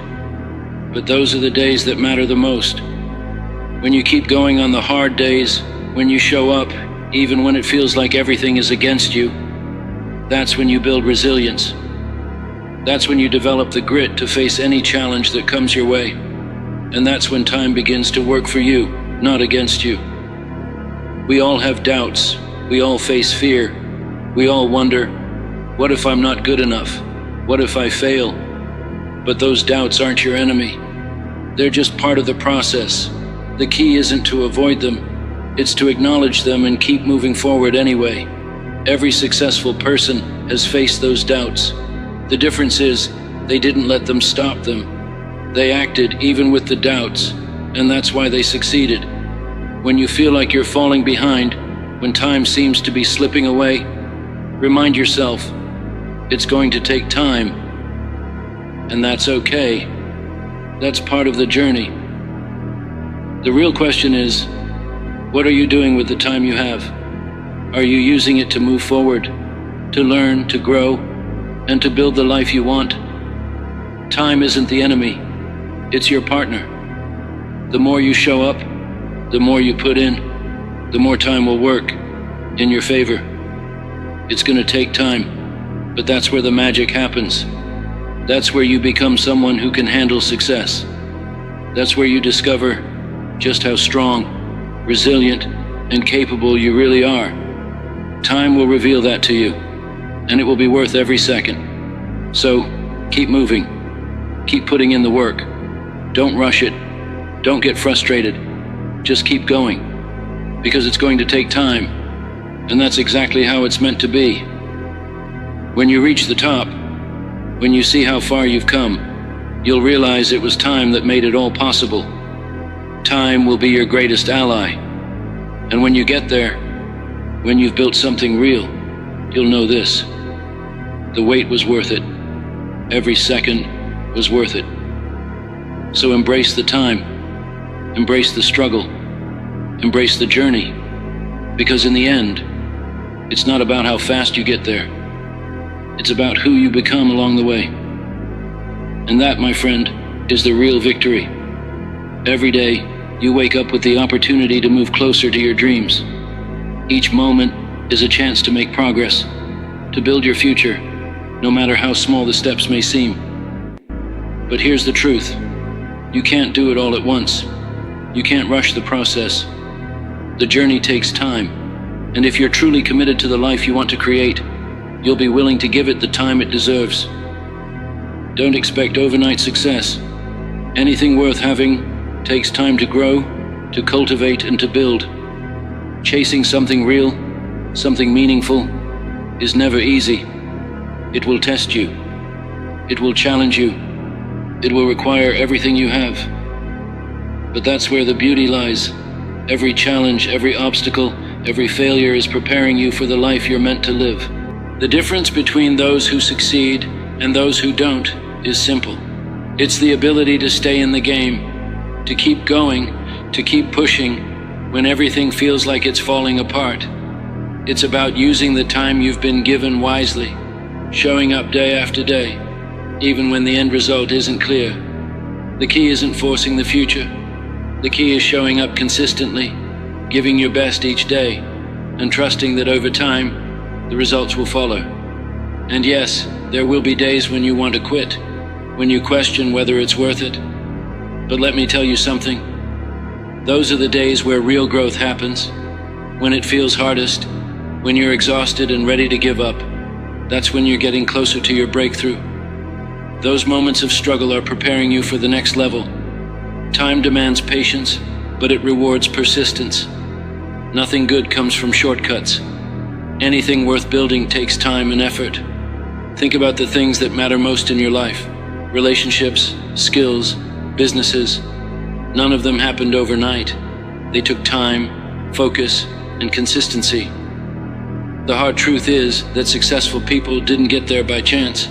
But those are the days that matter the most. When you keep going on the hard days, when you show up, even when it feels like everything is against you, that's when you build resilience. That's when you develop the grit to face any challenge that comes your way. And that's when time begins to work for you, not against you. We all have doubts. We all face fear. We all wonder, what if I'm not good enough? What if I fail? But those doubts aren't your enemy. They're just part of the process. The key isn't to avoid them. It's to acknowledge them and keep moving forward anyway. Every successful person has faced those doubts. The difference is, they didn't let them stop them. They acted even with the doubts, and that's why they succeeded. When you feel like you're falling behind, when time seems to be slipping away, remind yourself, it's going to take time. And that's okay. That's part of the journey. The real question is, what are you doing with the time you have? Are you using it to move forward, to learn, to grow, and to build the life you want? Time isn't the enemy, it's your partner. The more you show up, the more you put in, the more time will work in your favor. It's going to take time, but that's where the magic happens. That's where you become someone who can handle success. That's where you discover just how strong, resilient, and capable you really are. Time will reveal that to you, and it will be worth every second. So, keep moving. Keep putting in the work. Don't rush it. Don't get frustrated. Just keep going, because it's going to take time, and that's exactly how it's meant to be. When you reach the top, when you see how far you've come, you'll realize it was time that made it all possible. Time will be your greatest ally. And when you get there, when you've built something real, you'll know this: the wait was worth it. Every second was worth it. So embrace the time. Embrace the struggle. Embrace the journey. Because in the end, it's not about how fast you get there. It's about who you become along the way. And that, my friend, is the real victory. Every day, you wake up with the opportunity to move closer to your dreams. Each moment is a chance to make progress, to build your future, no matter how small the steps may seem. But here's the truth. You can't do it all at once. You can't rush the process. The journey takes time, and if you're truly committed to the life you want to create, you'll be willing to give it the time it deserves. Don't expect overnight success. Anything worth having takes time to grow, to cultivate, and to build. Chasing something real, something meaningful, is never easy. It will test you. It will challenge you. It will require everything you have. But that's where the beauty lies. Every challenge, every obstacle, Every failure is preparing you for the life you're meant to live. The difference between those who succeed and those who don't is simple. It's the ability to stay in the game, to keep going, to keep pushing when everything feels like it's falling apart. It's about using the time you've been given wisely, showing up day after day, even when the end result isn't clear. The key isn't forcing the future. The key is showing up consistently, giving your best each day, and trusting that over time, the results will follow. And yes, there will be days when you want to quit, when you question whether it's worth it. But let me tell you something. Those are the days where real growth happens, when it feels hardest, when you're exhausted and ready to give up. That's when you're getting closer to your breakthrough. Those moments of struggle are preparing you for the next level. Time demands patience, but it rewards persistence. Nothing good comes from shortcuts. Anything worth building takes time and effort. Think about the things that matter most in your life. Relationships, skills, businesses. None of them happened overnight. They took time, focus, and consistency. The hard truth is that successful people didn't get there by chance.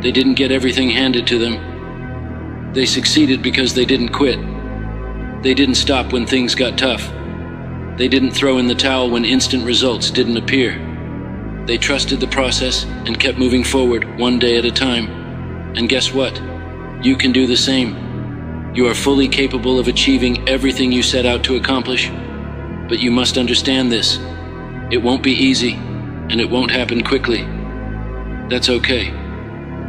They didn't get everything handed to them. They succeeded because they didn't quit. They didn't stop when things got tough. They didn't throw in the towel when instant results didn't appear. They trusted the process and kept moving forward one day at a time. And guess what? You can do the same. You are fully capable of achieving everything you set out to accomplish. But you must understand this. It won't be easy, and it won't happen quickly. That's okay.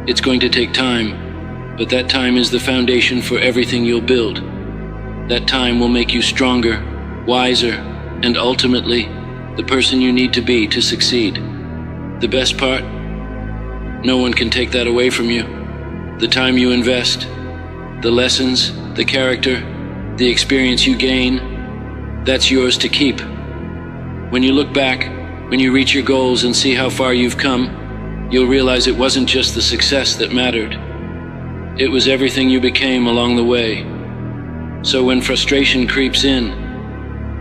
It's going to take time, but that time is the foundation for everything you'll build. That time will make you stronger, wiser, and ultimately, the person you need to be to succeed. The best part? No one can take that away from you. The time you invest, the lessons, the character, the experience you gain, that's yours to keep. When you look back, when you reach your goals and see how far you've come, you'll realize it wasn't just the success that mattered. It was everything you became along the way. So when frustration creeps in,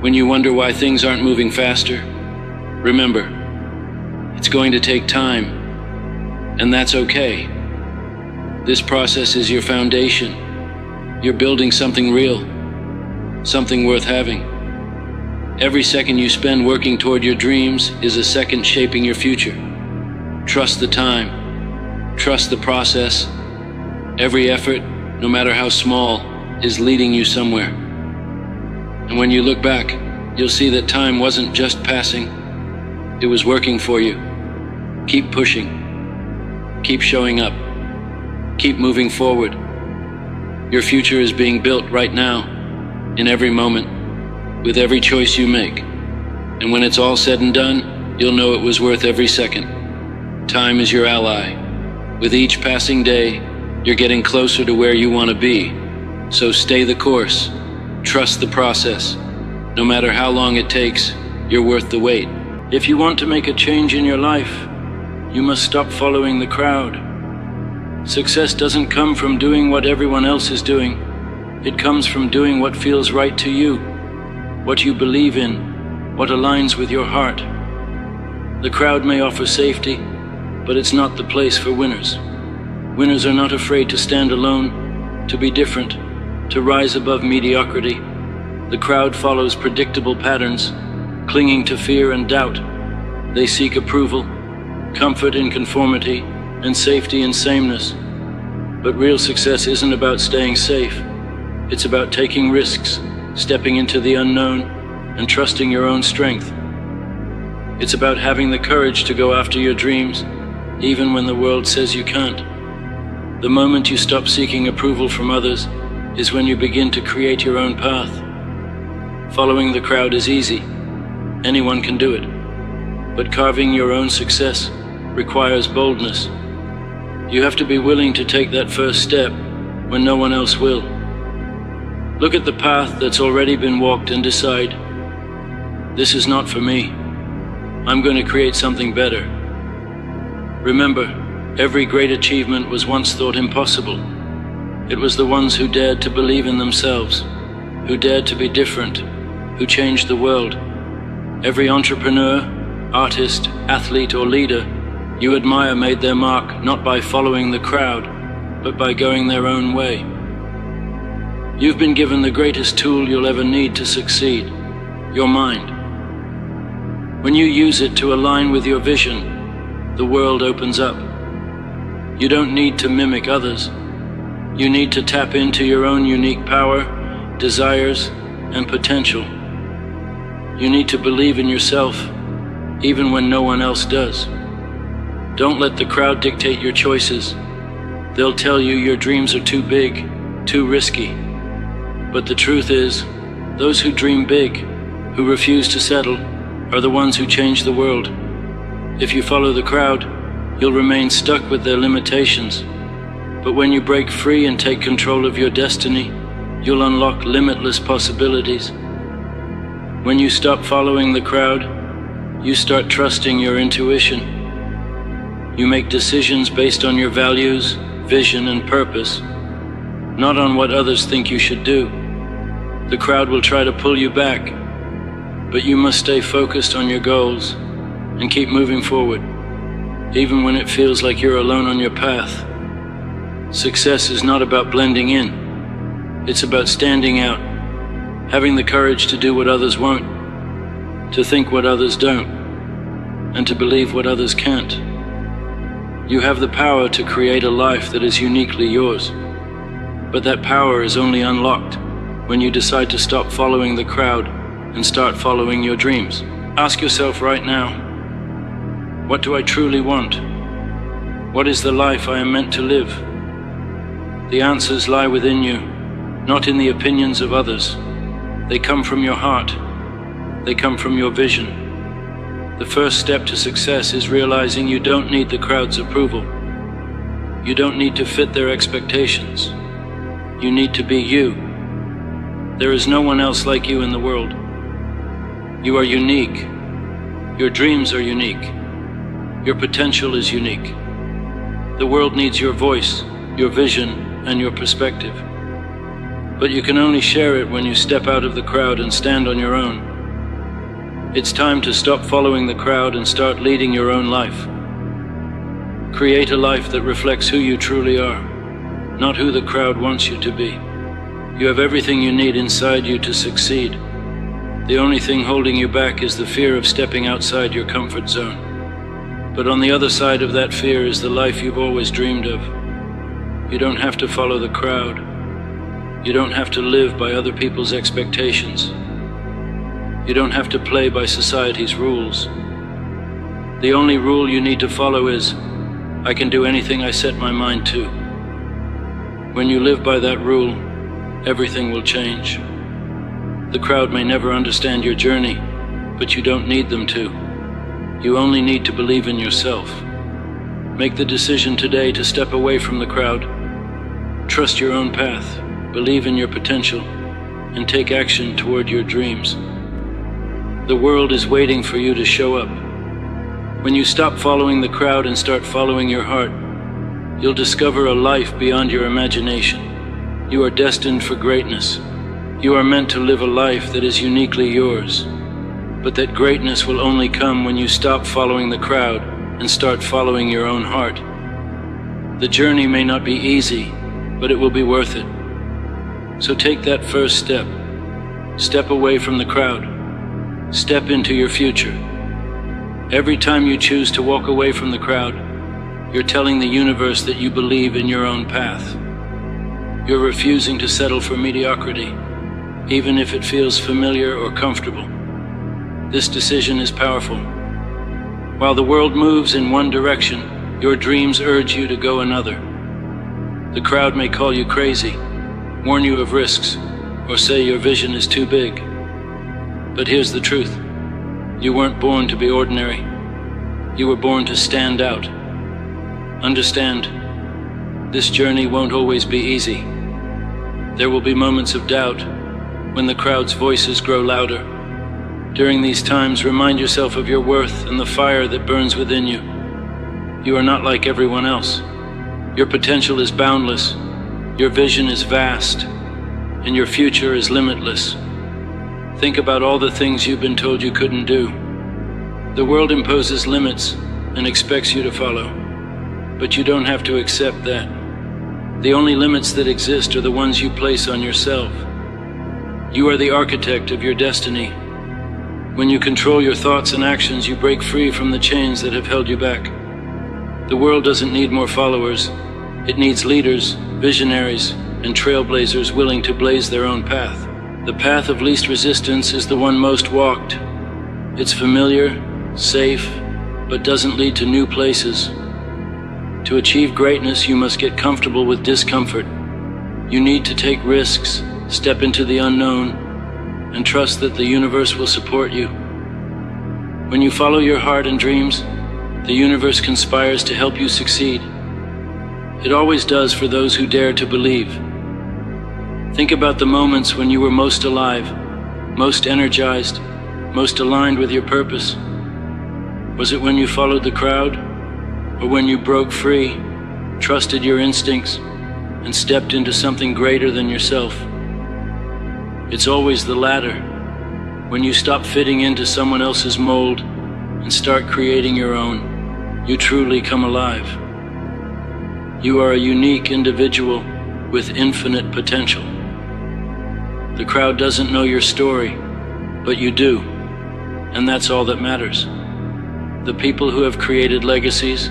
when you wonder why things aren't moving faster, remember, it's going to take time, and that's okay. This process is your foundation. You're building something real, something worth having. Every second you spend working toward your dreams is a second shaping your future. Trust the time. Trust the process. Every effort, no matter how small, is leading you somewhere. And when you look back, you'll see that time wasn't just passing. It was working for you. Keep pushing. Keep showing up. Keep moving forward. Your future is being built right now, in every moment, with every choice you make. And when it's all said and done, you'll know it was worth every second. Time is your ally. With each passing day, you're getting closer to where you want to be. So stay the course. Trust the process. No matter how long it takes, you're worth the wait. If you want to make a change in your life, you must stop following the crowd. Success doesn't come from doing what everyone else is doing. It comes from doing what feels right to you, what you believe in, what aligns with your heart. The crowd may offer safety, but it's not the place for winners. Winners are not afraid to stand alone, to be different, to rise above mediocrity. The crowd follows predictable patterns, clinging to fear and doubt. They seek approval, comfort in conformity, and safety in sameness. But real success isn't about staying safe. It's about taking risks, stepping into the unknown, and trusting your own strength. It's about having the courage to go after your dreams, even when the world says you can't. The moment you stop seeking approval from others is when you begin to create your own path. Following the crowd is easy. Anyone can do it. But carving your own success requires boldness. You have to be willing to take that first step when no one else will. Look at the path that's already been walked and decide, this is not for me. I'm going to create something better. Remember, every great achievement was once thought impossible. It was the ones who dared to believe in themselves, who dared to be different, who changed the world. Every entrepreneur, artist, athlete, or leader you admire made their mark not by following the crowd, but by going their own way. You've been given the greatest tool you'll ever need to succeed, your mind. When you use it to align with your vision, the world opens up. You don't need to mimic others. You need to tap into your own unique power, desires, and potential. You need to believe in yourself, even when no one else does. Don't let the crowd dictate your choices. They'll tell you your dreams are too big, too risky. But the truth is, those who dream big, who refuse to settle, are the ones who change the world. If you follow the crowd, you'll remain stuck with their limitations. But when you break free and take control of your destiny, you'll unlock limitless possibilities. When you stop following the crowd, you start trusting your intuition. You make decisions based on your values, vision, and purpose, not on what others think you should do. The crowd will try to pull you back, but you must stay focused on your goals and keep moving forward, even when it feels like you're alone on your path. Success is not about blending in. It's about standing out, having the courage to do what others won't, to think what others don't, and to believe what others can't. You have the power to create a life that is uniquely yours, but that power is only unlocked when you decide to stop following the crowd and start following your dreams. Ask yourself right now, what do I truly want? What is the life I am meant to live? The answers lie within you, not in the opinions of others. They come from your heart. They come from your vision. The first step to success is realizing you don't need the crowd's approval. You don't need to fit their expectations. You need to be you. There is no one else like you in the world. You are unique. Your dreams are unique. Your potential is unique. The world needs your voice, your vision, and your perspective. But you can only share it when you step out of the crowd and stand on your own. It's time to stop following the crowd and start leading your own life. Create a life that reflects who you truly are, not who the crowd wants you to be. You have everything you need inside you to succeed. The only thing holding you back is the fear of stepping outside your comfort zone. But on the other side of that fear is the life you've always dreamed of. You don't have to follow the crowd. You don't have to live by other people's expectations. You don't have to play by society's rules. The only rule you need to follow is, I can do anything I set my mind to. When you live by that rule, everything will change. The crowd may never understand your journey, but you don't need them to. You only need to believe in yourself. Make the decision today to step away from the crowd. Trust your own path, believe in your potential, and take action toward your dreams. The world is waiting for you to show up. When you stop following the crowd and start following your heart, you'll discover a life beyond your imagination. You are destined for greatness. You are meant to live a life that is uniquely yours. But that greatness will only come when you stop following the crowd and start following your own heart. The journey may not be easy, but it will be worth it. So take that first step. Step away from the crowd. Step into your future. Every time you choose to walk away from the crowd, you're telling the universe that you believe in your own path. You're refusing to settle for mediocrity, even if it feels familiar or comfortable. This decision is powerful. While the world moves in one direction, your dreams urge you to go another. The crowd may call you crazy, warn you of risks, or say your vision is too big. But here's the truth. You weren't born to be ordinary. You were born to stand out. Understand, this journey won't always be easy. There will be moments of doubt when the crowd's voices grow louder. During these times, remind yourself of your worth and the fire that burns within you. You are not like everyone else. Your potential is boundless, your vision is vast, and your future is limitless. Think about all the things you've been told you couldn't do. The world imposes limits and expects you to follow, but you don't have to accept that. The only limits that exist are the ones you place on yourself. You are the architect of your destiny. When you control your thoughts and actions, you break free from the chains that have held you back. The world doesn't need more followers. It needs leaders, visionaries, and trailblazers willing to blaze their own path. The path of least resistance is the one most walked. It's familiar, safe, but doesn't lead to new places. To achieve greatness, you must get comfortable with discomfort. You need to take risks, step into the unknown, and trust that the universe will support you. When you follow your heart and dreams, the universe conspires to help you succeed. It always does for those who dare to believe. Think about the moments when you were most alive, most energized, most aligned with your purpose. Was it when you followed the crowd, or when you broke free, trusted your instincts, and stepped into something greater than yourself? It's always the latter, when you stop fitting into someone else's mold and start creating your own. You truly come alive. You are a unique individual with infinite potential. The crowd doesn't know your story, but you do, and that's all that matters. The people who have created legacies,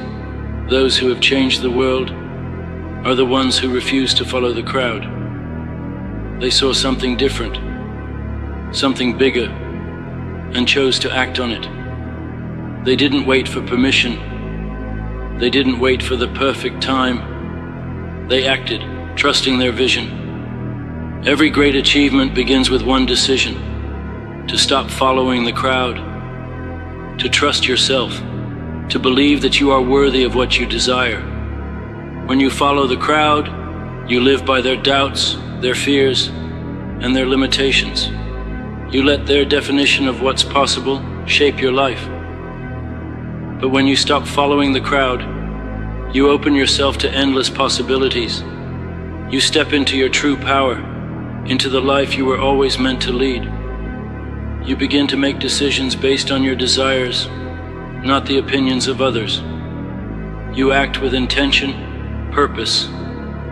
those who have changed the world, are the ones who refuse to follow the crowd. They saw something different, something bigger, and chose to act on it. They didn't wait for permission. They didn't wait for the perfect time. They acted, trusting their vision. Every great achievement begins with one decision: to stop following the crowd, to trust yourself, to believe that you are worthy of what you desire. When you follow the crowd, you live by their doubts, their fears, and their limitations. You let their definition of what's possible shape your life. But when you stop following the crowd, you open yourself to endless possibilities. You step into your true power, into the life you were always meant to lead. You begin to make decisions based on your desires, not the opinions of others. You act with intention, purpose,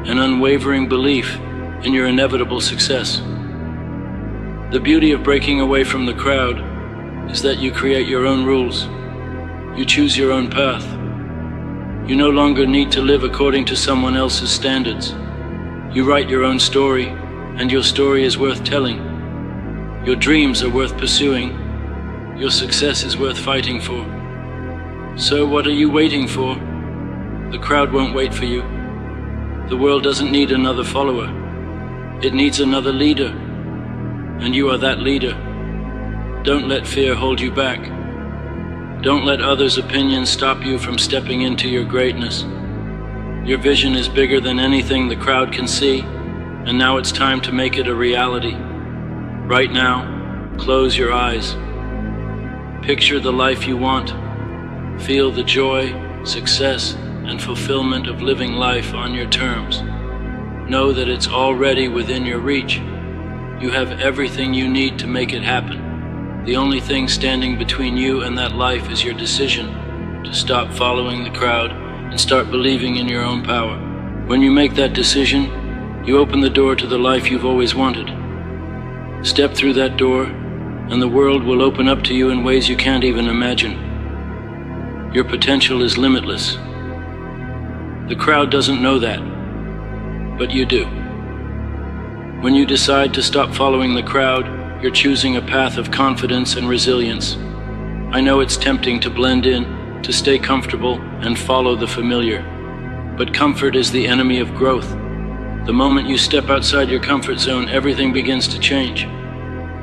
and unwavering belief in your inevitable success. The beauty of breaking away from the crowd is that you create your own rules. You choose your own path. You no longer need to live according to someone else's standards. You write your own story, and your story is worth telling. Your dreams are worth pursuing. Your success is worth fighting for. So what are you waiting for? The crowd won't wait for you. The world doesn't need another follower. It needs another leader, and you are that leader. Don't let fear hold you back. Don't let others' opinions stop you from stepping into your greatness. Your vision is bigger than anything the crowd can see, and now it's time to make it a reality. Right now, close your eyes. Picture the life you want. Feel the joy, success, and fulfillment of living life on your terms. Know that it's already within your reach. You have everything you need to make it happen. The only thing standing between you and that life is your decision to stop following the crowd and start believing in your own power. When you make that decision, you open the door to the life you've always wanted. Step through that door, and the world will open up to you in ways you can't even imagine. Your potential is limitless. The crowd doesn't know that, but you do. When you decide to stop following the crowd, you're choosing a path of confidence and resilience. I know it's tempting to blend in, to stay comfortable and follow the familiar. But comfort is the enemy of growth. The moment you step outside your comfort zone, everything begins to change.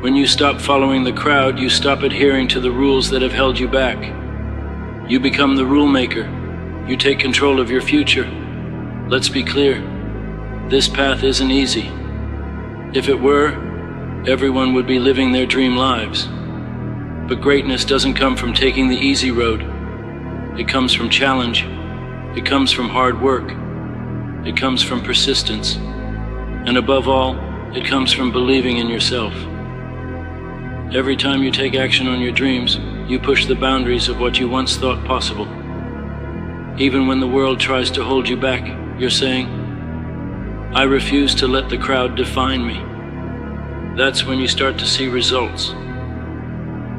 When you stop following the crowd, you stop adhering to the rules that have held you back. You become the rule maker. You take control of your future. Let's be clear. This path isn't easy. If it were, everyone would be living their dream lives. But greatness doesn't come from taking the easy road. It comes from challenge. It comes from hard work. It comes from persistence. And above all, it comes from believing in yourself. Every time you take action on your dreams, you push the boundaries of what you once thought possible. Even when the world tries to hold you back, you're saying, "I refuse to let the crowd define me." That's when you start to see results.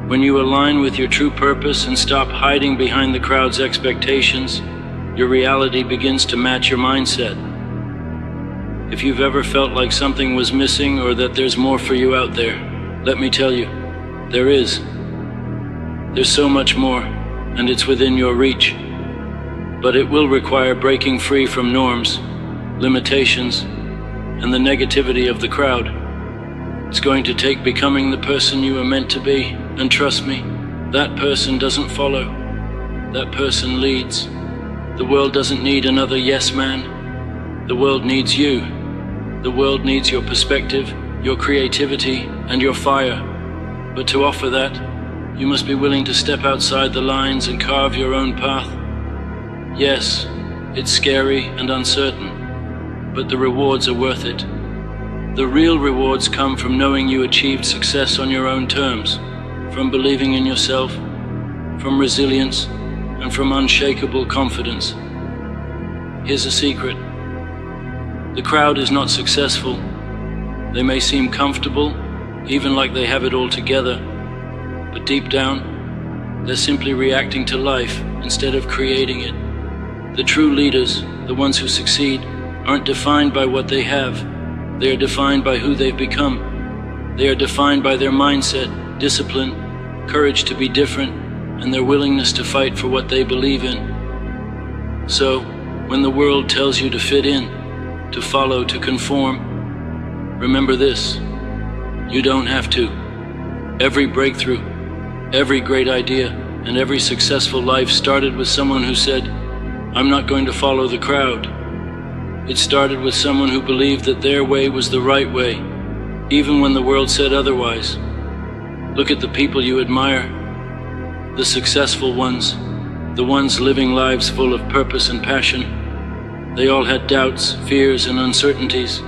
When you align with your true purpose and stop hiding behind the crowd's expectations, your reality begins to match your mindset. If you've ever felt like something was missing or that there's more for you out there, let me tell you, there is. There's so much more, and it's within your reach. But it will require breaking free from norms, limitations, and the negativity of the crowd. It's going to take becoming the person you are meant to be, and trust me, that person doesn't follow. That person leads. The world doesn't need another yes man. The world needs you. The world needs your perspective, your creativity, and your fire. But to offer that, you must be willing to step outside the lines and carve your own path. Yes, it's scary and uncertain, but the rewards are worth it. The real rewards come from knowing you achieved success on your own terms, from believing in yourself, from resilience, and from unshakable confidence. Here's a secret. The crowd is not successful. They may seem comfortable, even like they have it all together, but deep down, they're simply reacting to life instead of creating it. The true leaders, the ones who succeed, aren't defined by what they have. They are defined by who they've become. They are defined by their mindset, discipline, courage to be different, and their willingness to fight for what they believe in. So, when the world tells you to fit in, to follow, to conform, remember this: you don't have to. Every breakthrough, every great idea, and every successful life started with someone who said, "I'm not going to follow the crowd." It started with someone who believed that their way was the right way, even when the world said otherwise. Look at the people you admire, the successful ones, the ones living lives full of purpose and passion. They all had doubts, fears, and uncertainties,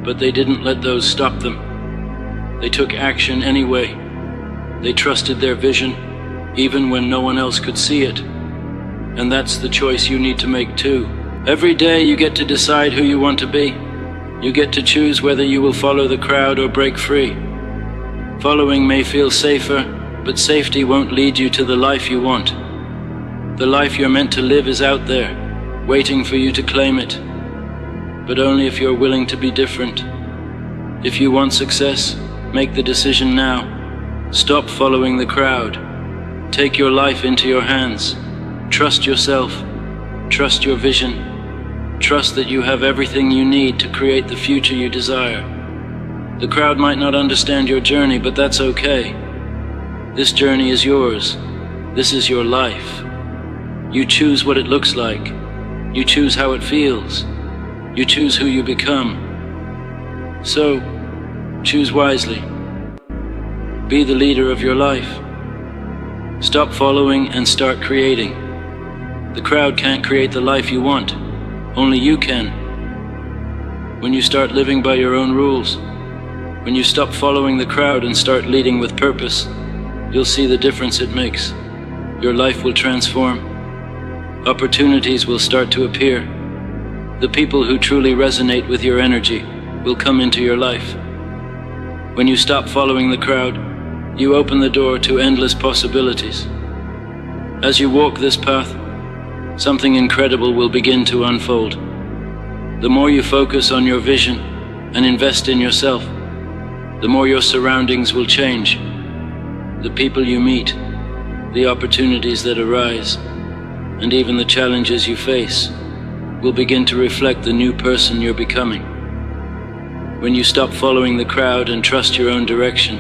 but they didn't let those stop them. They took action anyway. They trusted their vision, even when no one else could see it. And that's the choice you need to make too. Every day you get to decide who you want to be. You get to choose whether you will follow the crowd or break free. Following may feel safer, but safety won't lead you to the life you want. The life you're meant to live is out there, waiting for you to claim it. But only if you're willing to be different. If you want success, make the decision now. Stop following the crowd. Take your life into your hands. Trust yourself. Trust your vision. Trust that you have everything you need to create the future you desire. The crowd might not understand your journey, but that's okay. This journey is yours. This is your life. You choose what it looks like. You choose how it feels. You choose who you become. So, choose wisely. Be the leader of your life. Stop following and start creating. The crowd can't create the life you want. Only you can. When you start living by your own rules, when you stop following the crowd and start leading with purpose, you'll see the difference it makes. Your life will transform. Opportunities will start to appear. The people who truly resonate with your energy will come into your life. When you stop following the crowd, you open the door to endless possibilities. As you walk this path, something incredible will begin to unfold. The more you focus on your vision and invest in yourself, the more your surroundings will change. The people you meet, the opportunities that arise, and even the challenges you face will begin to reflect the new person you're becoming. When you stop following the crowd and trust your own direction,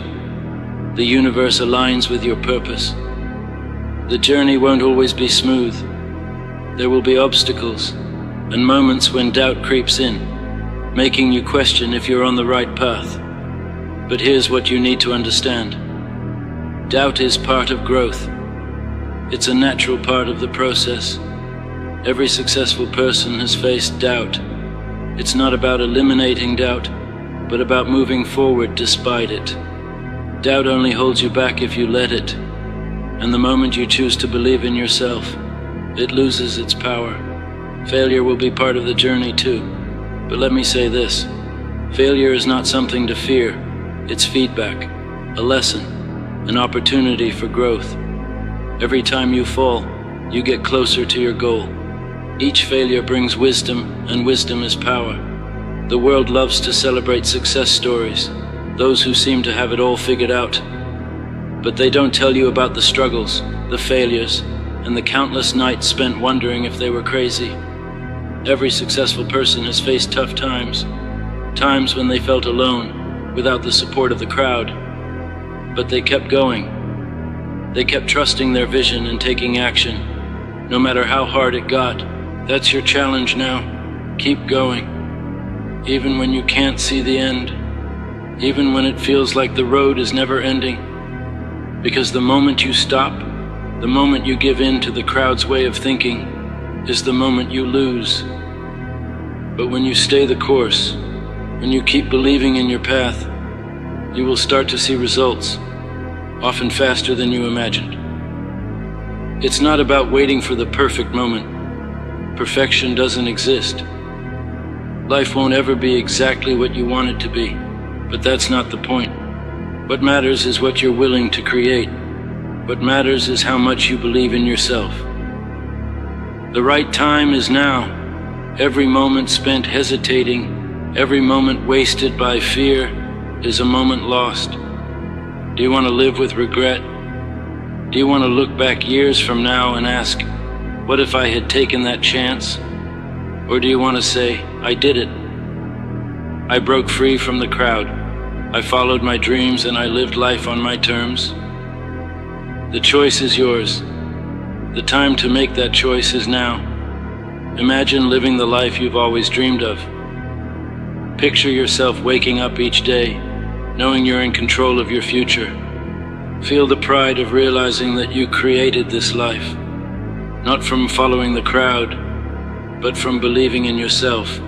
the universe aligns with your purpose. The journey won't always be smooth. There will be obstacles and moments when doubt creeps in, making you question if you're on the right path. But here's what you need to understand. Doubt is part of growth. It's a natural part of the process. Every successful person has faced doubt. It's not about eliminating doubt, but about moving forward despite it. Doubt only holds you back if you let it, and the moment you choose to believe in yourself, it loses its power. Failure will be part of the journey too, but let me say this. Failure is not something to fear. It's feedback, a lesson, an opportunity for growth. Every time you fall, you get closer to your goal. Each failure brings wisdom, and wisdom is power. The world loves to celebrate success stories, those who seem to have it all figured out. But they don't tell you about the struggles, the failures, and the countless nights spent wondering if they were crazy. Every successful person has faced tough times, times when they felt alone, without the support of the crowd. But they kept going. They kept trusting their vision and taking action, no matter how hard it got. That's your challenge now. Keep going. Even when you can't see the end, even when it feels like the road is never ending. Because the moment you stop, the moment you give in to the crowd's way of thinking, is the moment you lose. But when you stay the course, when you keep believing in your path, you will start to see results, often faster than you imagined. It's not about waiting for the perfect moment. Perfection doesn't exist. Life won't ever be exactly what you want it to be, but that's not the point. What matters is what you're willing to create. What matters is how much you believe in yourself. The right time is now. Every moment spent hesitating, every moment wasted by fear, is a moment lost. Do you want to live with regret? Do you want to look back years from now and ask, what if I had taken that chance? Or do you want to say, I did it. I broke free from the crowd. I followed my dreams and I lived life on my terms. The choice is yours. The time to make that choice is now. Imagine living the life you've always dreamed of. Picture yourself waking up each day, knowing you're in control of your future. Feel the pride of realizing that you created this life, not from following the crowd, but from believing in yourself.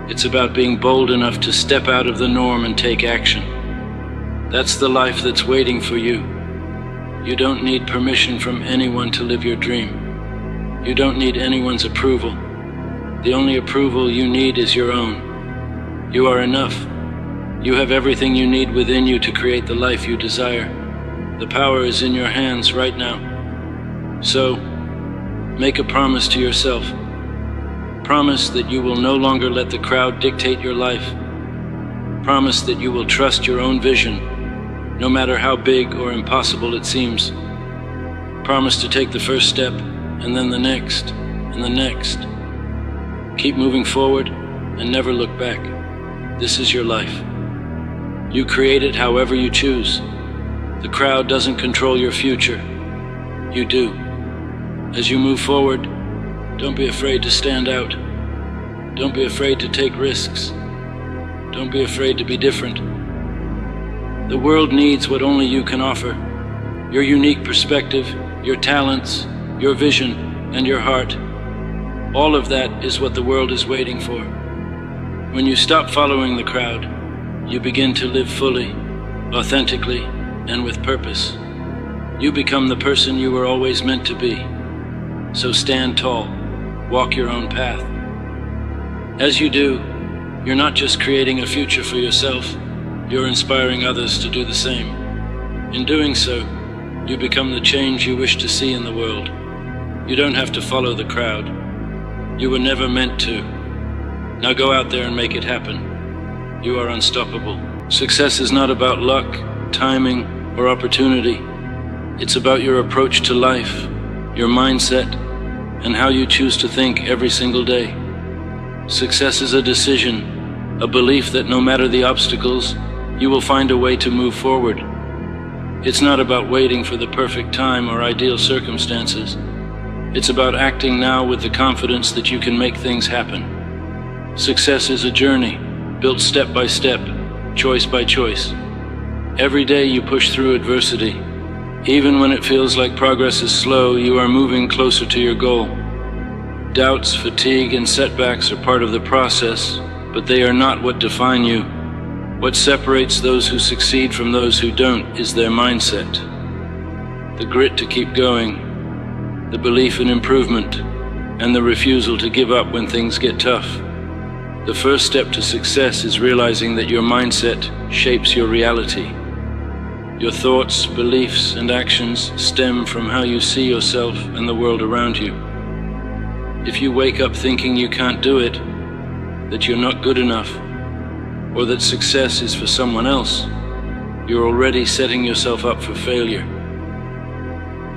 It's about being bold enough to step out of the norm and take action. That's the life that's waiting for you. You don't need permission from anyone to live your dream. You don't need anyone's approval. The only approval you need is your own. You are enough. You have everything you need within you to create the life you desire. The power is in your hands right now. So, make a promise to yourself. Promise that you will no longer let the crowd dictate your life. Promise that you will trust your own vision, no matter how big or impossible it seems. Promise to take the first step, and then the next, and the next. Keep moving forward, and never look back. This is your life. You create it however you choose. The crowd doesn't control your future. You do. As you move forward, don't be afraid to stand out. Don't be afraid to take risks. Don't be afraid to be different. The world needs what only you can offer. Your unique perspective, your talents, your vision, and your heart. All of that is what the world is waiting for. When you stop following the crowd, you begin to live fully, authentically, and with purpose. You become the person you were always meant to be. So stand tall, walk your own path. As you do, you're not just creating a future for yourself, you're inspiring others to do the same. In doing so, you become the change you wish to see in the world. You don't have to follow the crowd. You were never meant to. Now go out there and make it happen. You are unstoppable. Success is not about luck, timing, or opportunity. It's about your approach to life, your mindset, and how you choose to think every single day. Success is a decision, a belief that no matter the obstacles, you will find a way to move forward. It's not about waiting for the perfect time or ideal circumstances. It's about acting now with the confidence that you can make things happen. Success is a journey, built step by step, choice by choice. Every day you push through adversity. Even when it feels like progress is slow, you are moving closer to your goal. Doubts, fatigue, and setbacks are part of the process, but they are not what define you. What separates those who succeed from those who don't is their mindset. The grit to keep going, the belief in improvement, and the refusal to give up when things get tough. The first step to success is realizing that your mindset shapes your reality. Your thoughts, beliefs, and actions stem from how you see yourself and the world around you. If you wake up thinking you can't do it, that you're not good enough, or that success is for someone else, you're already setting yourself up for failure.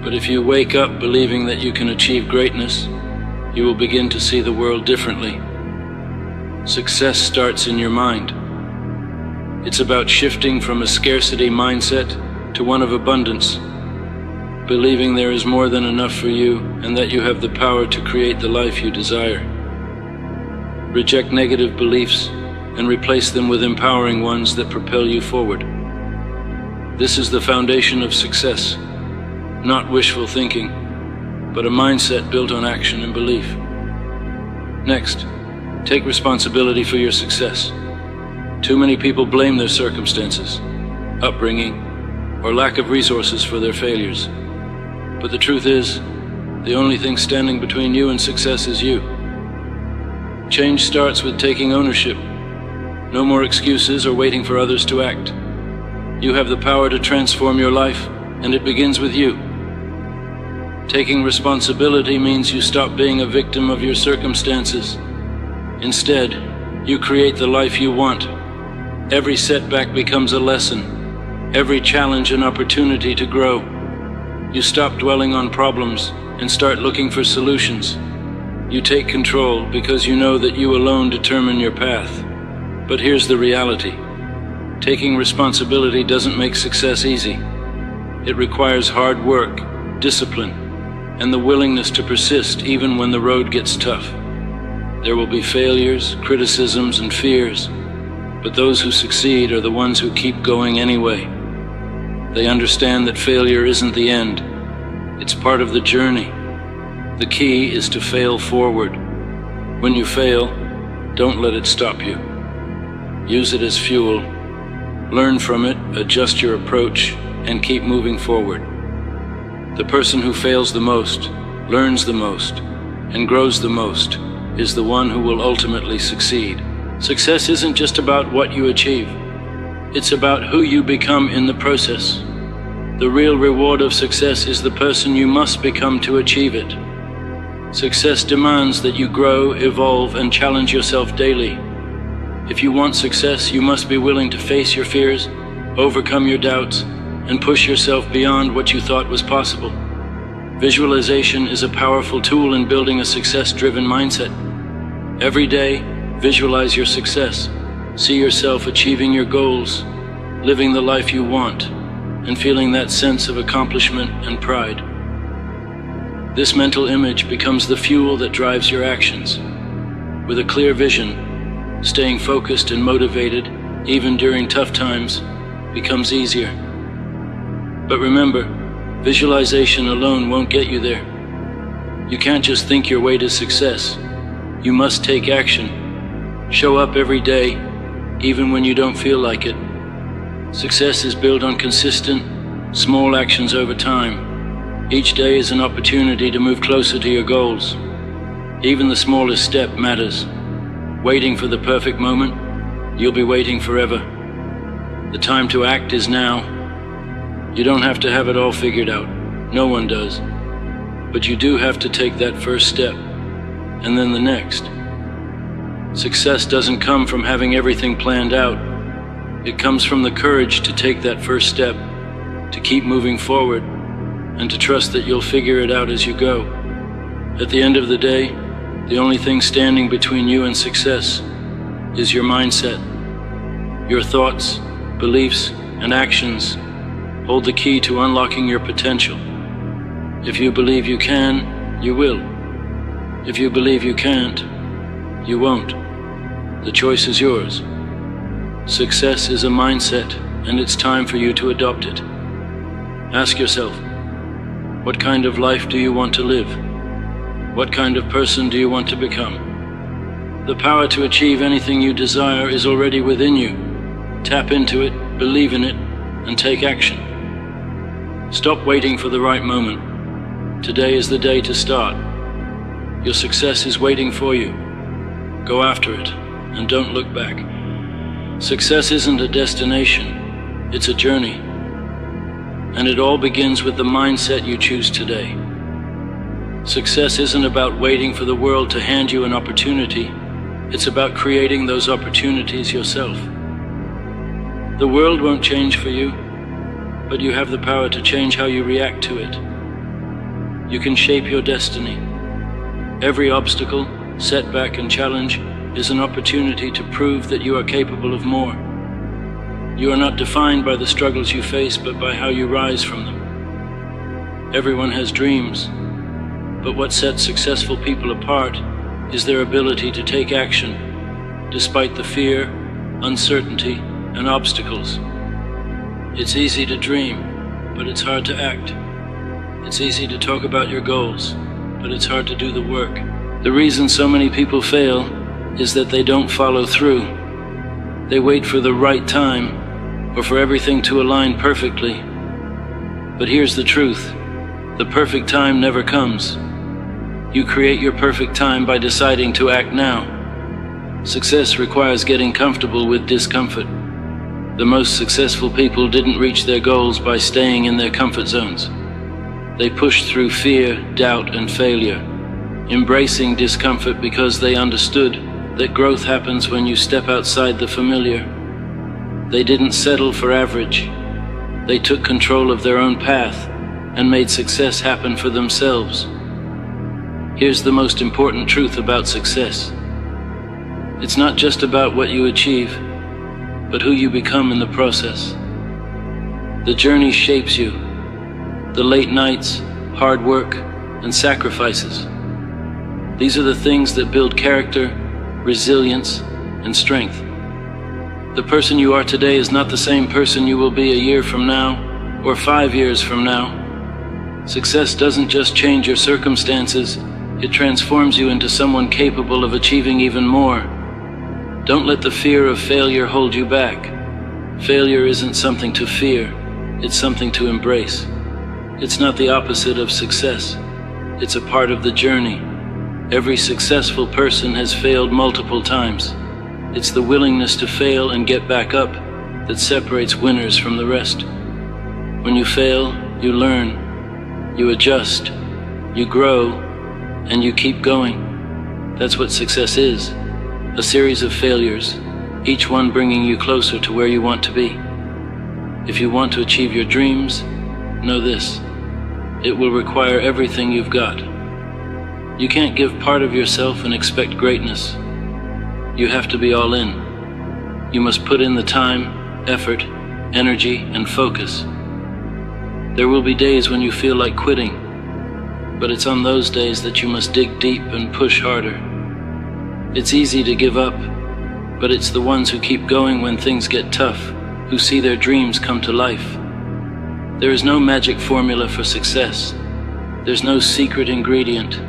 But if you wake up believing that you can achieve greatness, you will begin to see the world differently. Success starts in your mind. It's about shifting from a scarcity mindset to one of abundance, believing there is more than enough for you and that you have the power to create the life you desire. Reject negative beliefs and replace them with empowering ones that propel you forward. This is the foundation of success, not wishful thinking, but a mindset built on action and belief. Next, take responsibility for your success. Too many people blame their circumstances, upbringing, or lack of resources for their failures. But the truth is, the only thing standing between you and success is you. Change starts with taking ownership. No more excuses or waiting for others to act. You have the power to transform your life, and it begins with you. Taking responsibility means you stop being a victim of your circumstances. Instead, you create the life you want. Every setback becomes a lesson, every challenge an opportunity to grow. You stop dwelling on problems and start looking for solutions. You take control because you know that you alone determine your path. But here's the reality. Taking responsibility doesn't make success easy. It requires hard work, discipline, and the willingness to persist even when the road gets tough. There will be failures, criticisms, and fears, but those who succeed are the ones who keep going anyway. They understand that failure isn't the end. It's part of the journey. The key is to fail forward. When you fail, don't let it stop you. Use it as fuel. Learn from it, adjust your approach, and keep moving forward. The person who fails the most, learns the most, and grows the most is the one who will ultimately succeed. Success isn't just about what you achieve. It's about who you become in the process. The real reward of success is the person you must become to achieve it. Success demands that you grow, evolve, and challenge yourself daily. If you want success, you must be willing to face your fears, overcome your doubts, and push yourself beyond what you thought was possible. Visualization is a powerful tool in building a success-driven mindset. Every day, visualize your success. See yourself achieving your goals, living the life you want, and feeling that sense of accomplishment and pride. This mental image becomes the fuel that drives your actions. With a clear vision, staying focused and motivated, even during tough times, becomes easier. But remember, visualization alone won't get you there. You can't just think your way to success. You must take action. Show up every day, even when you don't feel like it. Success is built on consistent, small actions over time. Each day is an opportunity to move closer to your goals. Even the smallest step matters. Waiting for the perfect moment, you'll be waiting forever. The time to act is now. You don't have to have it all figured out. No one does. But you do have to take that first step, and then the next. Success doesn't come from having everything planned out. It comes from the courage to take that first step, to keep moving forward, and to trust that you'll figure it out as you go. At the end of the day, the only thing standing between you and success is your mindset. Your thoughts, beliefs, and actions hold the key to unlocking your potential. If you believe you can, you will. If you believe you can't, you won't. The choice is yours. Success is a mindset, and it's time for you to adopt it. Ask yourself, what kind of life do you want to live? What kind of person do you want to become? The power to achieve anything you desire is already within you. Tap into it, believe in it, and take action. Stop waiting for the right moment. Today is the day to start. Your success is waiting for you. Go after it, and don't look back. Success isn't a destination, it's a journey. And it all begins with the mindset you choose today. Success isn't about waiting for the world to hand you an opportunity. It's about creating those opportunities yourself. The world won't change for you, but you have the power to change how you react to it. You can shape your destiny. Every obstacle, setback, and challenge is an opportunity to prove that you are capable of more. You are not defined by the struggles you face, but by how you rise from them. Everyone has dreams, but what sets successful people apart is their ability to take action, despite the fear, uncertainty, and obstacles. It's easy to dream, but it's hard to act. It's easy to talk about your goals, but it's hard to do the work. The reason so many people fail is that they don't follow through. They wait for the right time, or for everything to align perfectly. But here's the truth. The perfect time never comes. You create your perfect time by deciding to act now. Success requires getting comfortable with discomfort. The most successful people didn't reach their goals by staying in their comfort zones. They pushed through fear, doubt, and failure, embracing discomfort because they understood that growth happens when you step outside the familiar. They didn't settle for average. They took control of their own path and made success happen for themselves. Here's the most important truth about success. It's not just about what you achieve, but who you become in the process. The journey shapes you. The late nights, hard work, and sacrifices. These are the things that build character, resilience, and strength. The person you are today is not the same person you will be a year from now or 5 years from now. Success doesn't just change your circumstances, it transforms you into someone capable of achieving even more. Don't let the fear of failure hold you back. Failure isn't something to fear, it's something to embrace. It's not the opposite of success, it's a part of the journey. Every successful person has failed multiple times. It's the willingness to fail and get back up that separates winners from the rest. When you fail, you learn, you adjust, you grow, and you keep going. That's what success is. A series of failures, each one bringing you closer to where you want to be. If you want to achieve your dreams, know this: it will require everything you've got. You can't give part of yourself and expect greatness. You have to be all in. You must put in the time, effort, energy, and focus. There will be days when you feel like quitting, but it's on those days that you must dig deep and push harder. It's easy to give up, but it's the ones who keep going when things get tough, who see their dreams come to life. There is no magic formula for success. There's no secret ingredient.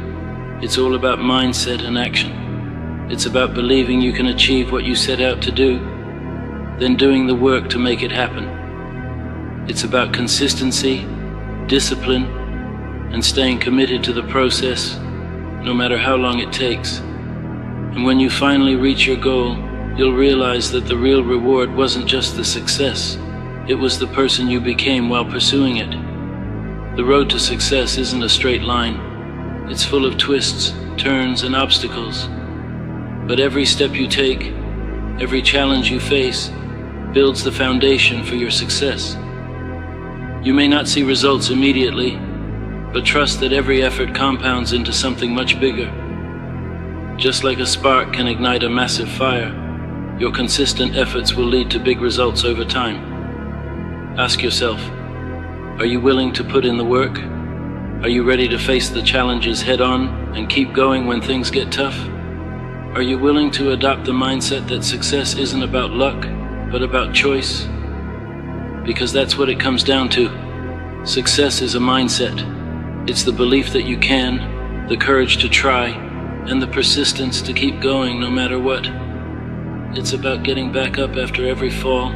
It's all about mindset and action. It's about believing you can achieve what you set out to do, then doing the work to make it happen. It's about consistency, discipline, and staying committed to the process, no matter how long it takes. And when you finally reach your goal, you'll realize that the real reward wasn't just the success, it was the person you became while pursuing it. The road to success isn't a straight line. It's full of twists, turns, and obstacles. But every step you take, every challenge you face, builds the foundation for your success. You may not see results immediately, but trust that every effort compounds into something much bigger. Just like a spark can ignite a massive fire, your consistent efforts will lead to big results over time. Ask yourself, are you willing to put in the work? Are you ready to face the challenges head on and keep going when things get tough? Are you willing to adopt the mindset that success isn't about luck, but about choice? Because that's what it comes down to. Success is a mindset. It's the belief that you can, the courage to try, and the persistence to keep going no matter what. It's about getting back up after every fall,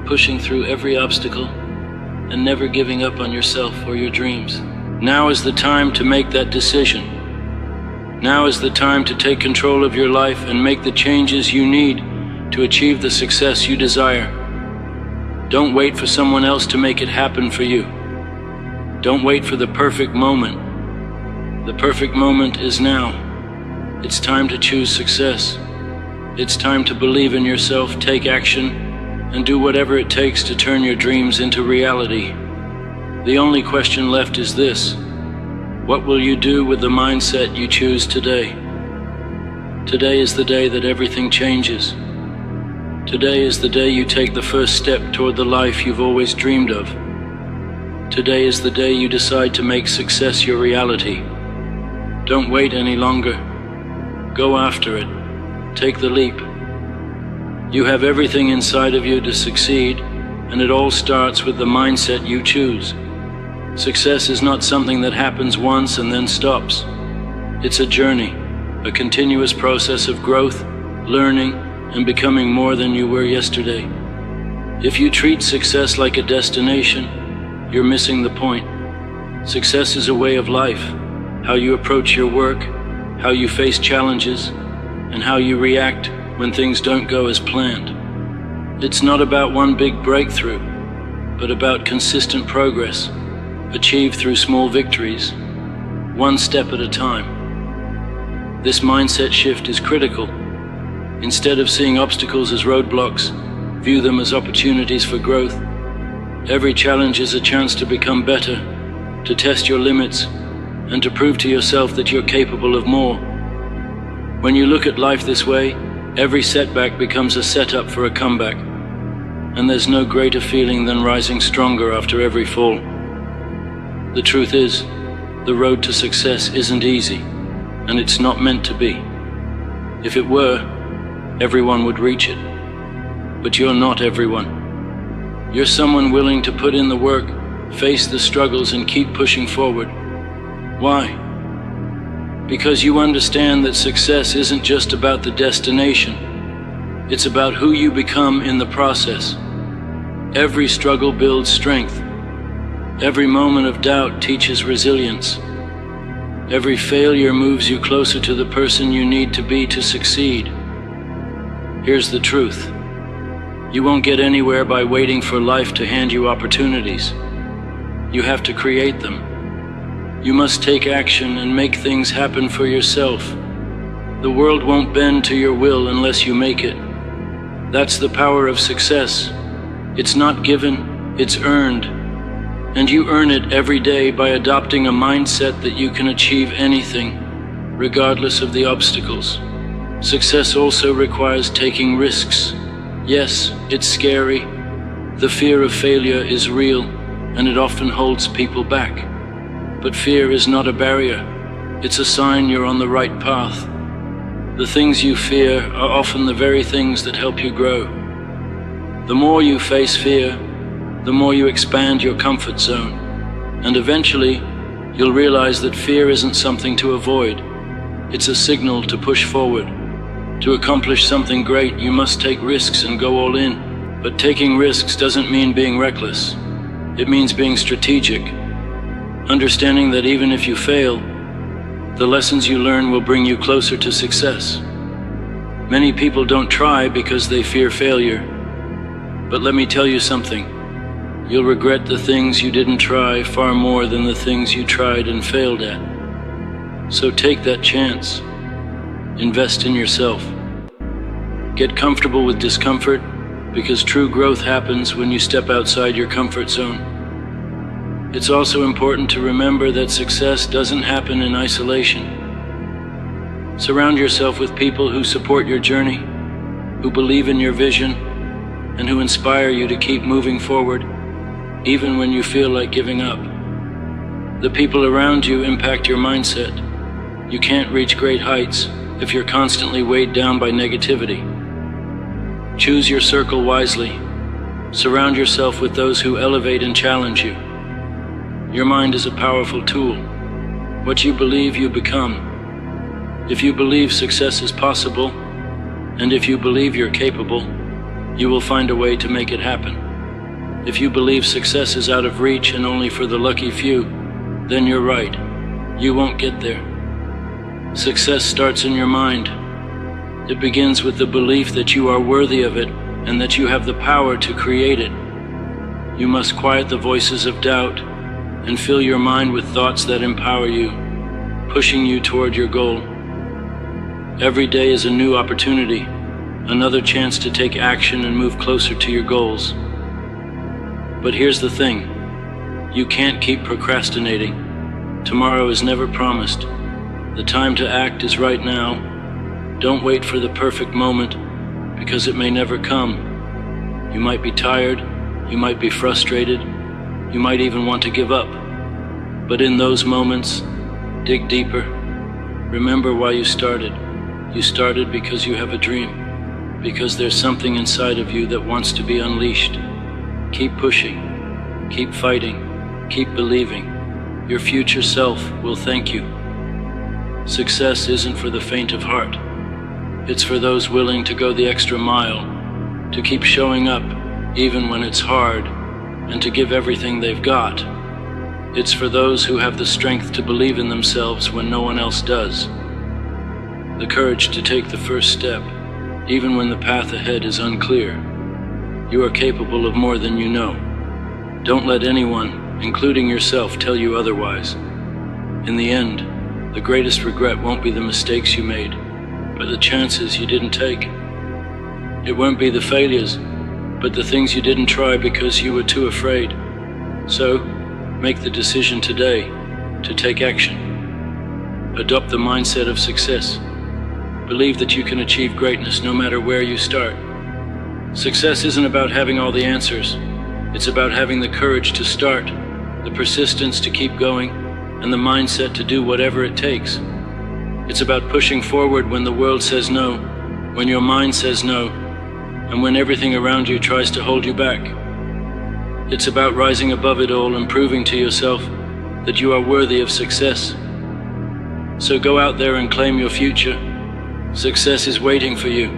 pushing through every obstacle, and never giving up on yourself or your dreams. Now is the time to make that decision. Now is the time to take control of your life and make the changes you need to achieve the success you desire. Don't wait for someone else to make it happen for you. Don't wait for the perfect moment. The perfect moment is now. It's time to choose success. It's time to believe in yourself, take action, and do whatever it takes to turn your dreams into reality. The only question left is this: what will you do with the mindset you choose today? Today is the day that everything changes. Today is the day you take the first step toward the life you've always dreamed of. Today is the day you decide to make success your reality. Don't wait any longer. Go after it. Take the leap. You have everything inside of you to succeed, and it all starts with the mindset you choose. Success is not something that happens once and then stops. It's a journey, a continuous process of growth, learning, and becoming more than you were yesterday. If you treat success like a destination, you're missing the point. Success is a way of life, how you approach your work, how you face challenges, and how you react when things don't go as planned. It's not about one big breakthrough, but about consistent progress, achieved through small victories, one step at a time. This mindset shift is critical. Instead of seeing obstacles as roadblocks, view them as opportunities for growth. Every challenge is a chance to become better, to test your limits, and to prove to yourself that you're capable of more. When you look at life this way, every setback becomes a setup for a comeback, and there's no greater feeling than rising stronger after every fall. The truth is, the road to success isn't easy, and it's not meant to be. If it were, everyone would reach it. But you're not everyone. You're someone willing to put in the work, face the struggles, and keep pushing forward. Why? Because you understand that success isn't just about the destination. It's about who you become in the process. Every struggle builds strength. Every moment of doubt teaches resilience. Every failure moves you closer to the person you need to be to succeed. Here's the truth. You won't get anywhere by waiting for life to hand you opportunities. You have to create them. You must take action and make things happen for yourself. The world won't bend to your will unless you make it. That's the power of success. It's not given, it's earned. And you earn it every day by adopting a mindset that you can achieve anything, regardless of the obstacles. Success also requires taking risks. Yes, it's scary. The fear of failure is real, and it often holds people back. But fear is not a barrier. It's a sign you're on the right path. The things you fear are often the very things that help you grow. The more you face fear, the more you expand your comfort zone. And eventually, you'll realize that fear isn't something to avoid. It's a signal to push forward. To accomplish something great, you must take risks and go all in. But taking risks doesn't mean being reckless. It means being strategic. Understanding that even if you fail, the lessons you learn will bring you closer to success. Many people don't try because they fear failure. But let me tell you something. You'll regret the things you didn't try far more than the things you tried and failed at. So take that chance. Invest in yourself. Get comfortable with discomfort, because true growth happens when you step outside your comfort zone. It's also important to remember that success doesn't happen in isolation. Surround yourself with people who support your journey, who believe in your vision, and who inspire you to keep moving forward, even when you feel like giving up. The people around you impact your mindset. You can't reach great heights if you're constantly weighed down by negativity. Choose your circle wisely. Surround yourself with those who elevate and challenge you. Your mind is a powerful tool. What you believe, you become. If you believe success is possible, And if you believe you're capable, you will find a way to make it happen. If you believe success is out of reach and only for the lucky few, then you're right. You won't get there. Success starts in your mind. It begins with the belief that you are worthy of it and that you have the power to create it. You must quiet the voices of doubt and fill your mind with thoughts that empower you, pushing you toward your goal. Every day is a new opportunity, another chance to take action and move closer to your goals. But here's the thing, you can't keep procrastinating. Tomorrow is never promised. The time to act is right now. Don't wait for the perfect moment, because it may never come. You might be tired, you might be frustrated, you might even want to give up. But in those moments, dig deeper. Remember why you started. You started because you have a dream, because there's something inside of you that wants to be unleashed. Keep pushing, keep fighting, keep believing. Your future self will thank you. Success isn't for the faint of heart. It's for those willing to go the extra mile, to keep showing up even when it's hard, and to give everything they've got. It's for those who have the strength to believe in themselves when no one else does. The courage to take the first step, even when the path ahead is unclear. You are capable of more than you know. Don't let anyone, including yourself, tell you otherwise. In the end, the greatest regret won't be the mistakes you made, but the chances you didn't take. It won't be the failures, but the things you didn't try because you were too afraid. So, make the decision today to take action. Adopt the mindset of success. Believe that you can achieve greatness no matter where you start. Success isn't about having all the answers. It's about having the courage to start, the persistence to keep going, and the mindset to do whatever it takes. It's about pushing forward when the world says no, when your mind says no, and when everything around you tries to hold you back. It's about rising above it all and proving to yourself that you are worthy of success. So go out there and claim your future. Success is waiting for you.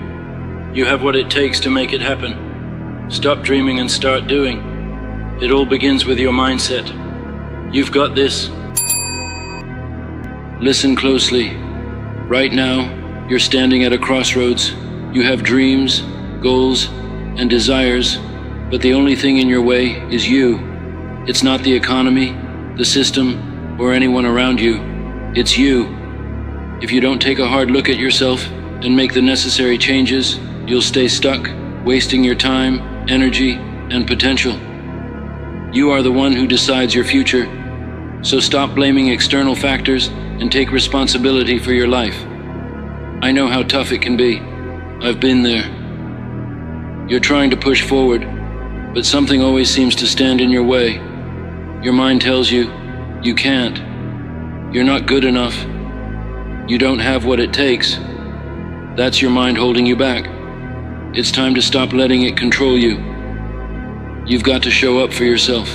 You have what it takes to make it happen. Stop dreaming and start doing. It all begins with your mindset. You've got this. Listen closely. Right now, you're standing at a crossroads. You have dreams, goals, and desires, but the only thing in your way is you. It's not the economy, the system, or anyone around you. It's you. If you don't take a hard look at yourself and make the necessary changes, you'll stay stuck, wasting your time, energy, and potential. You are the one who decides your future, so stop blaming external factors and take responsibility for your life. I know how tough it can be. I've been there. You're trying to push forward, but something always seems to stand in your way. Your mind tells you, you can't. You're not good enough. You don't have what it takes. That's your mind holding you back. It's time to stop letting it control you. You've got to show up for yourself.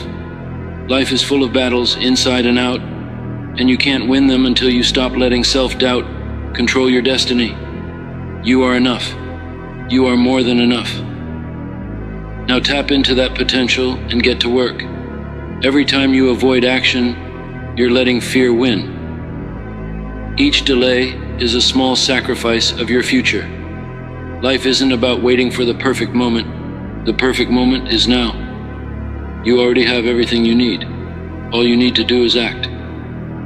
Life is full of battles, inside and out, and you can't win them until you stop letting self-doubt control your destiny. You are enough. You are more than enough. Now tap into that potential and get to work. Every time you avoid action, you're letting fear win. Each delay is a small sacrifice of your future. Life isn't about waiting for the perfect moment. The perfect moment is now. You already have everything you need. All you need to do is act.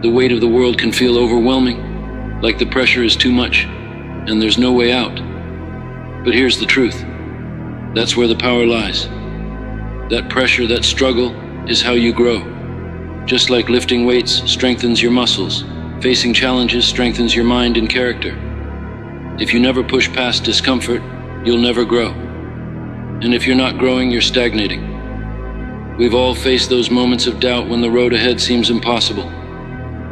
The weight of the world can feel overwhelming, like the pressure is too much, and there's no way out. But here's the truth. That's where the power lies. That pressure, that struggle, is how you grow. Just like lifting weights strengthens your muscles, facing challenges strengthens your mind and character. If you never push past discomfort, you'll never grow. And if you're not growing, you're stagnating. We've all faced those moments of doubt when the road ahead seems impossible.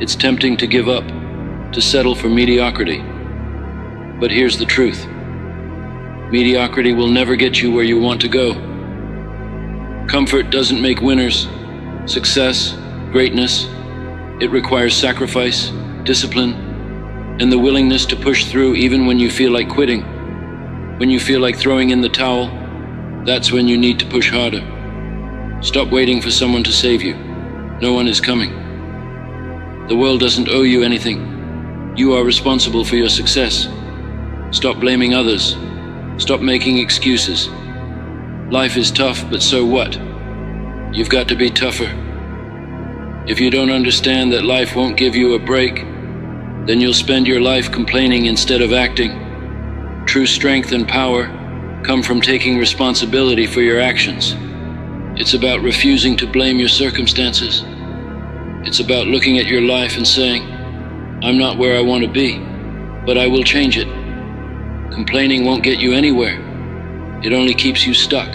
It's tempting to give up, to settle for mediocrity. But here's the truth. Mediocrity will never get you where you want to go. Comfort doesn't make winners. Success, greatness, it requires sacrifice, discipline, and the willingness to push through even when you feel like quitting. When you feel like throwing in the towel, that's when you need to push harder. Stop waiting for someone to save you. No one is coming. The world doesn't owe you anything. You are responsible for your success. Stop blaming others. Stop making excuses. Life is tough, but so what? You've got to be tougher. If you don't understand that life won't give you a break, then you'll spend your life complaining instead of acting. True strength and power come from taking responsibility for your actions. It's about refusing to blame your circumstances. It's about looking at your life and saying, I'm not where I want to be, but I will change it. Complaining won't get you anywhere. It only keeps you stuck.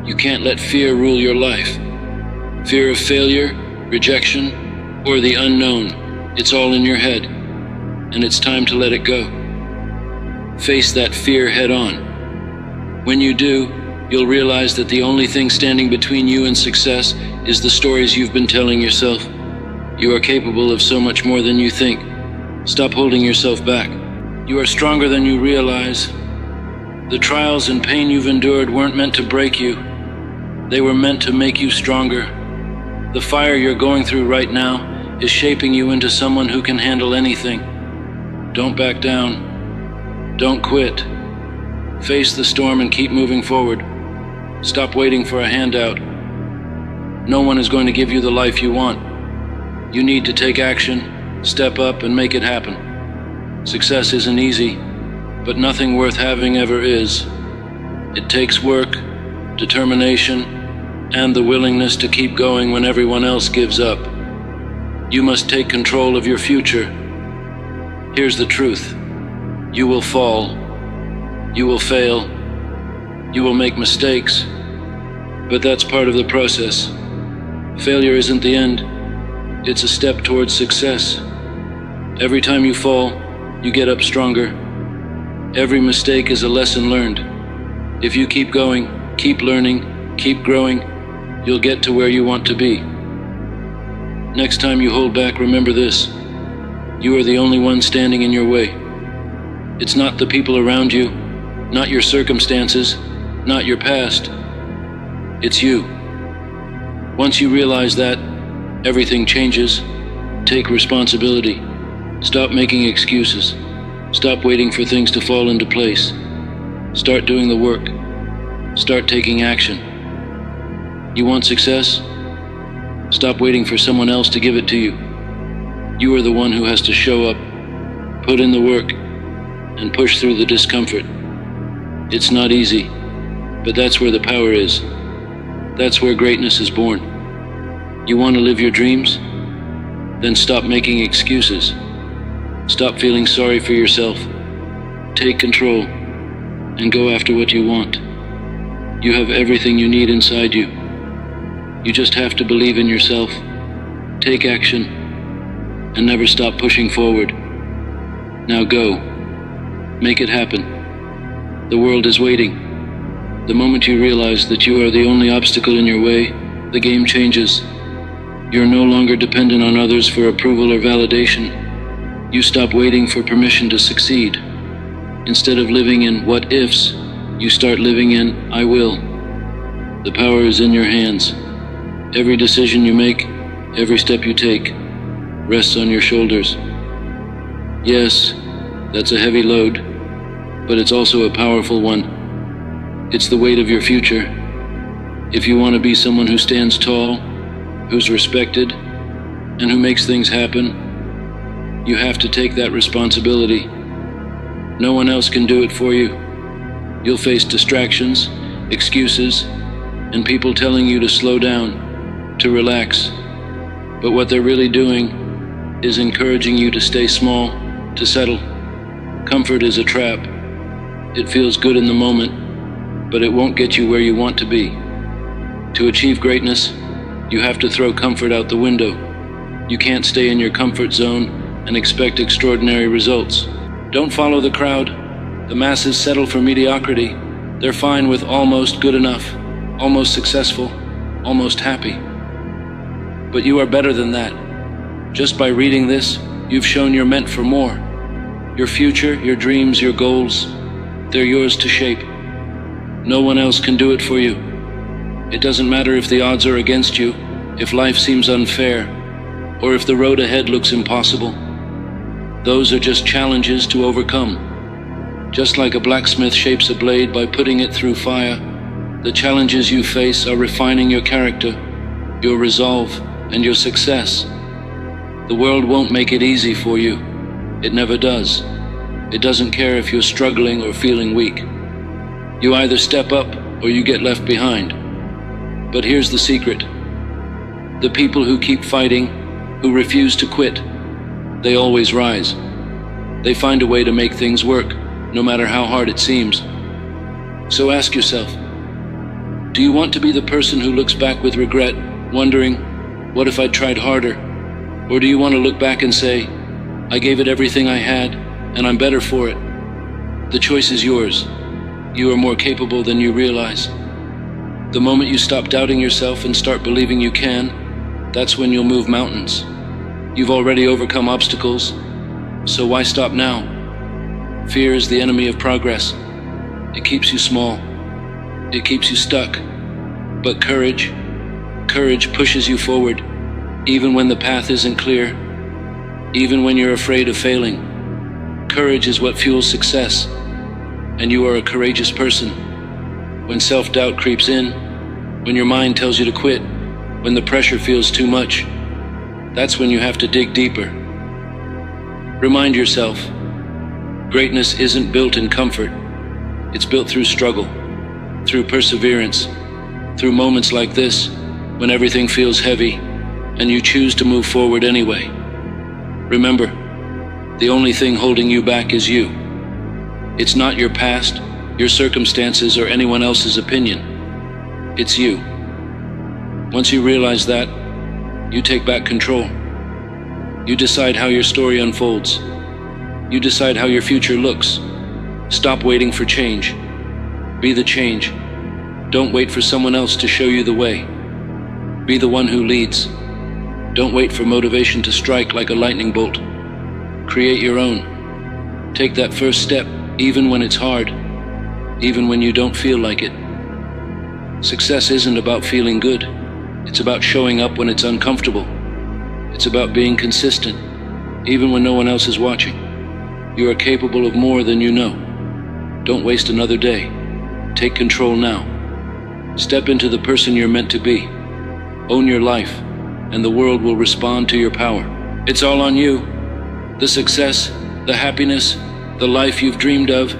You can't let fear rule your life. Fear of failure, rejection, or the unknown. It's all in your head, and it's time to let it go. Face that fear head on. When you do, you'll realize that the only thing standing between you and success is the stories you've been telling yourself. You are capable of so much more than you think. Stop holding yourself back. You are stronger than you realize. The trials and pain you've endured weren't meant to break you. They were meant to make you stronger. The fire you're going through right now is shaping you into someone who can handle anything. Don't back down. Don't quit. Face the storm and keep moving forward. Stop waiting for a handout. No one is going to give you the life you want. You need to take action, step up, and make it happen. Success isn't easy, but nothing worth having ever is. It takes work, determination, and the willingness to keep going when everyone else gives up. You must take control of your future. Here's the truth. You will fall. You will fail. You will make mistakes. But that's part of the process. Failure isn't the end. It's a step towards success. Every time you fall, you get up stronger. Every mistake is a lesson learned. If you keep going, keep learning, keep growing, you'll get to where you want to be. Next time you hold back, remember this. You are the only one standing in your way. It's not the people around you, not your circumstances, not your past. It's you. Once you realize that, everything changes. Take responsibility. Stop making excuses. Stop waiting for things to fall into place. Start doing the work. Start taking action. You want success? Stop waiting for someone else to give it to you. You are the one who has to show up, put in the work, and push through the discomfort. It's not easy, but that's where the power is. That's where greatness is born. You want to live your dreams? Then stop making excuses. Stop feeling sorry for yourself. Take control and go after what you want. You have everything you need inside you. You just have to believe in yourself, take action, and never stop pushing forward. Now go. Make it happen. The world is waiting. The moment you realize that you are the only obstacle in your way, the game changes. You're no longer dependent on others for approval or validation. You stop waiting for permission to succeed. Instead of living in what ifs, you start living in I will. The power is in your hands. Every decision you make, every step you take, rests on your shoulders. Yes, that's a heavy load, but it's also a powerful one. It's the weight of your future. If you want to be someone who stands tall, who's respected, and who makes things happen, you have to take that responsibility. No one else can do it for you. You'll face distractions, excuses, and people telling you to slow down, to relax. But what they're really doing is encouraging you to stay small, to settle. Comfort is a trap. It feels good in the moment, but it won't get you where you want to be. To achieve greatness, you have to throw comfort out the window. You can't stay in your comfort zone and expect extraordinary results. Don't follow the crowd. The masses settle for mediocrity. They're fine with almost good enough, almost successful, almost happy. But you are better than that. Just by reading this, you've shown you're meant for more. Your future, your dreams, your goals, They're yours to shape. No one else can do it for you. It doesn't matter if the odds are against you, if life seems unfair, or if the road ahead looks impossible. Those are just challenges to overcome. Just like a blacksmith shapes a blade by putting it through fire, the challenges you face are refining your character, your resolve, and your success. The world won't make it easy for you. It never does. It doesn't care if you're struggling or feeling weak. You either step up or you get left behind. But here's the secret. The people who keep fighting, who refuse to quit, they always rise. They find a way to make things work, no matter how hard it seems. So ask yourself, do you want to be the person who looks back with regret, wondering, what if I'd tried harder? Or do you want to look back and say, I gave it everything I had, and I'm better for it? The choice is yours. You are more capable than you realize. The moment you stop doubting yourself and start believing you can, that's when you'll move mountains. You've already overcome obstacles, so why stop now? Fear is the enemy of progress. It keeps you small. It keeps you stuck. But courage pushes you forward, even when the path isn't clear, even when you're afraid of failing. Courage is what fuels success, and you are a courageous person. When self-doubt creeps in, when your mind tells you to quit, when the pressure feels too much, that's when you have to dig deeper. Remind yourself, greatness isn't built in comfort. It's built through struggle, through perseverance, through moments like this, when everything feels heavy, and you choose to move forward anyway. Remember, the only thing holding you back is you. It's not your past, your circumstances, or anyone else's opinion. It's you. Once you realize that, you take back control. You decide how your story unfolds. You decide how your future looks. Stop waiting for change. Be the change. Don't wait for someone else to show you the way. Be the one who leads. Don't wait for motivation to strike like a lightning bolt. Create your own. Take that first step, even when it's hard, even when you don't feel like it. Success isn't about feeling good. It's about showing up when it's uncomfortable. It's about being consistent, even when no one else is watching. You are capable of more than you know. Don't waste another day. Take control now. Step into the person you're meant to be. Own your life, and the world will respond to your power. It's all on you. The success, the happiness, the life you've dreamed of,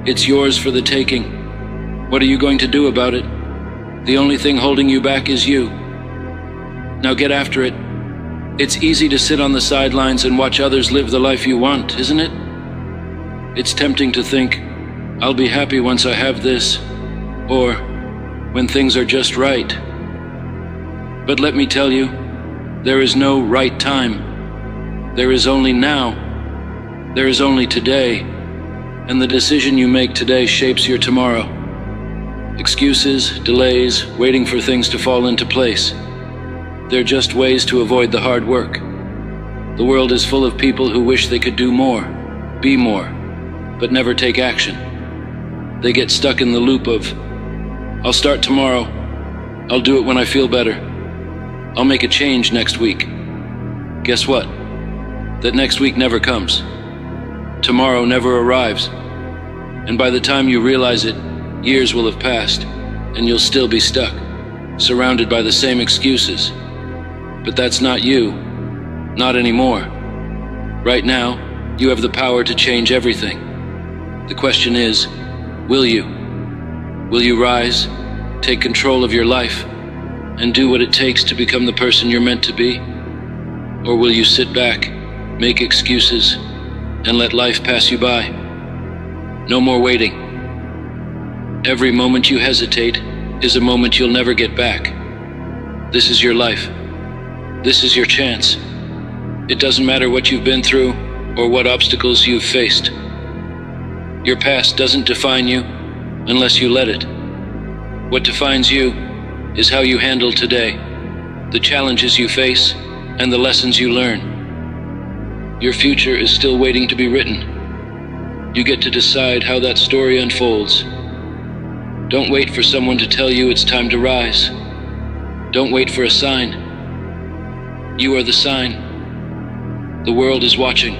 it's yours for the taking. What are you going to do about it? The only thing holding you back is you. Now get after it. It's easy to sit on the sidelines and watch others live the life you want, isn't it? It's tempting to think, I'll be happy once I have this, or when things are just right. But let me tell you, there is no right time. There is only now. There is only today. And the decision you make today shapes your tomorrow. Excuses, delays, waiting for things to fall into place. They're just ways to avoid the hard work. The world is full of people who wish they could do more, be more, but never take action. They get stuck in the loop of, I'll start tomorrow, I'll do it when I feel better, I'll make a change next week. Guess what? That next week never comes. Tomorrow never arrives. And by the time you realize it, years will have passed, and you'll still be stuck, surrounded by the same excuses. But that's not you. Not anymore. Right now, you have the power to change everything. The question is, will you? Will you rise, take control of your life, and do what it takes to become the person you're meant to be? Or will you sit back, make excuses, and let life pass you by? No more waiting. Every moment you hesitate is a moment you'll never get back. This is your life. This is your chance. It doesn't matter what you've been through or what obstacles you've faced. Your past doesn't define you unless you let it. What defines you is how you handle today, the challenges you face, and the lessons you learn. Your future is still waiting to be written. You get to decide how that story unfolds. Don't wait for someone to tell you it's time to rise. Don't wait for a sign. You are the sign. The world is watching,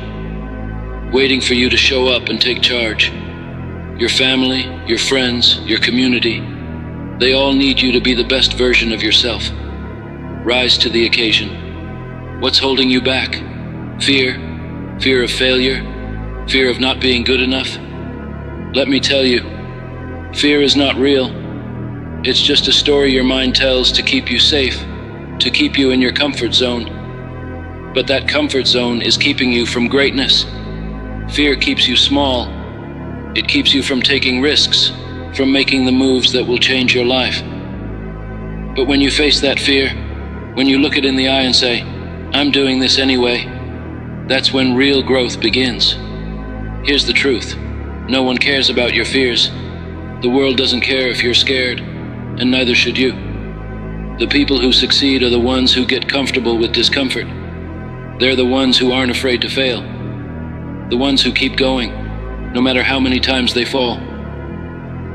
waiting for you to show up and take charge. Your family, your friends, your community, they all need you to be the best version of yourself. Rise to the occasion. What's holding you back? Fear? Fear of failure? Fear of not being good enough? Let me tell you, fear is not real. It's just a story your mind tells to keep you safe, to keep you in your comfort zone. But that comfort zone is keeping you from greatness. Fear keeps you small. It keeps you from taking risks, from making the moves that will change your life. But when you face that fear, when you look it in the eye and say, "I'm doing this anyway," that's when real growth begins. Here's the truth. No one cares about your fears. The world doesn't care if you're scared, and neither should you. The people who succeed are the ones who get comfortable with discomfort. They're the ones who aren't afraid to fail. The ones who keep going, no matter how many times they fall.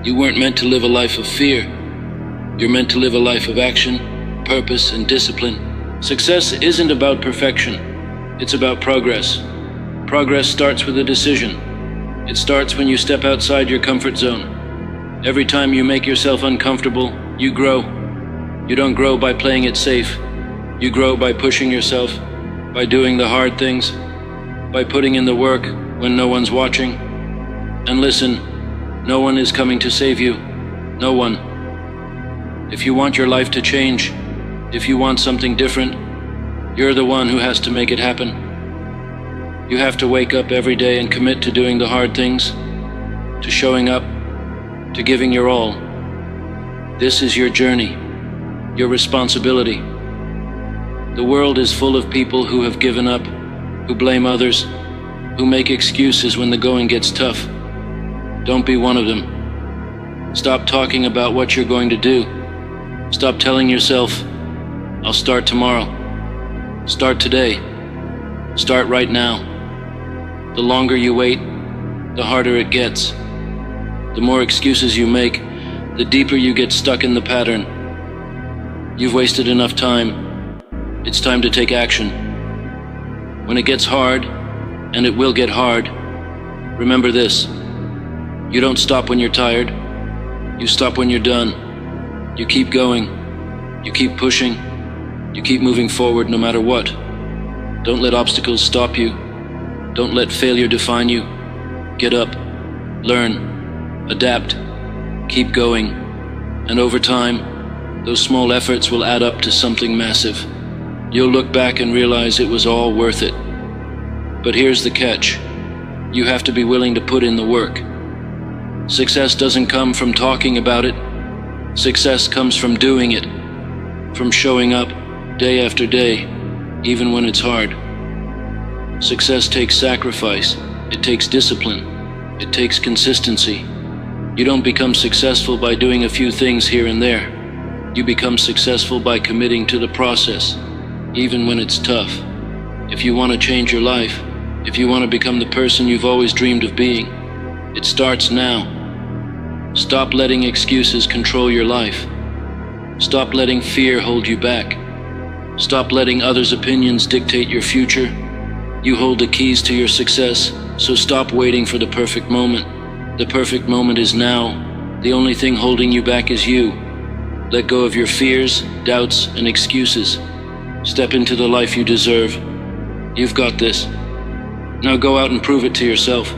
You weren't meant to live a life of fear. You're meant to live a life of action, purpose, and discipline. Success isn't about perfection. It's about progress. Progress starts with a decision. It starts when you step outside your comfort zone. Every time you make yourself uncomfortable, you grow. You don't grow by playing it safe. You grow by pushing yourself, by doing the hard things, by putting in the work when no one's watching. And listen, no one is coming to save you. No one. If you want your life to change, if you want something different, you're the one who has to make it happen. You have to wake up every day and commit to doing the hard things, to showing up, to giving your all. This is your journey, your responsibility. The world is full of people who have given up, who blame others, who make excuses when the going gets tough. Don't be one of them. Stop talking about what you're going to do. Stop telling yourself, "I'll start tomorrow." Start today. Start right now. The longer you wait, the harder it gets. The more excuses you make, the deeper you get stuck in the pattern. You've wasted enough time. It's time to take action. When it gets hard, and it will get hard, remember this. You don't stop when you're tired. You stop when you're done. You keep going. You keep pushing. You keep moving forward no matter what. Don't let obstacles stop you. Don't let failure define you. Get up. Learn. Adapt. Keep going. And over time, those small efforts will add up to something massive. You'll look back and realize it was all worth it. But here's the catch. You have to be willing to put in the work. Success doesn't come from talking about it. Success comes from doing it. From showing up day after day, even when it's hard. Success takes sacrifice. It takes discipline. It takes consistency. You don't become successful by doing a few things here and there. You become successful by committing to the process, even when it's tough. If you want to change your life, if you want to become the person you've always dreamed of being, it starts now. Stop letting excuses control your life. Stop letting fear hold you back. Stop letting others' opinions dictate your future. You hold the keys to your success, so stop waiting for the perfect moment. The perfect moment is now. The only thing holding you back is you. Let go of your fears, doubts, and excuses. Step into the life you deserve. You've got this. Now go out and prove it to yourself.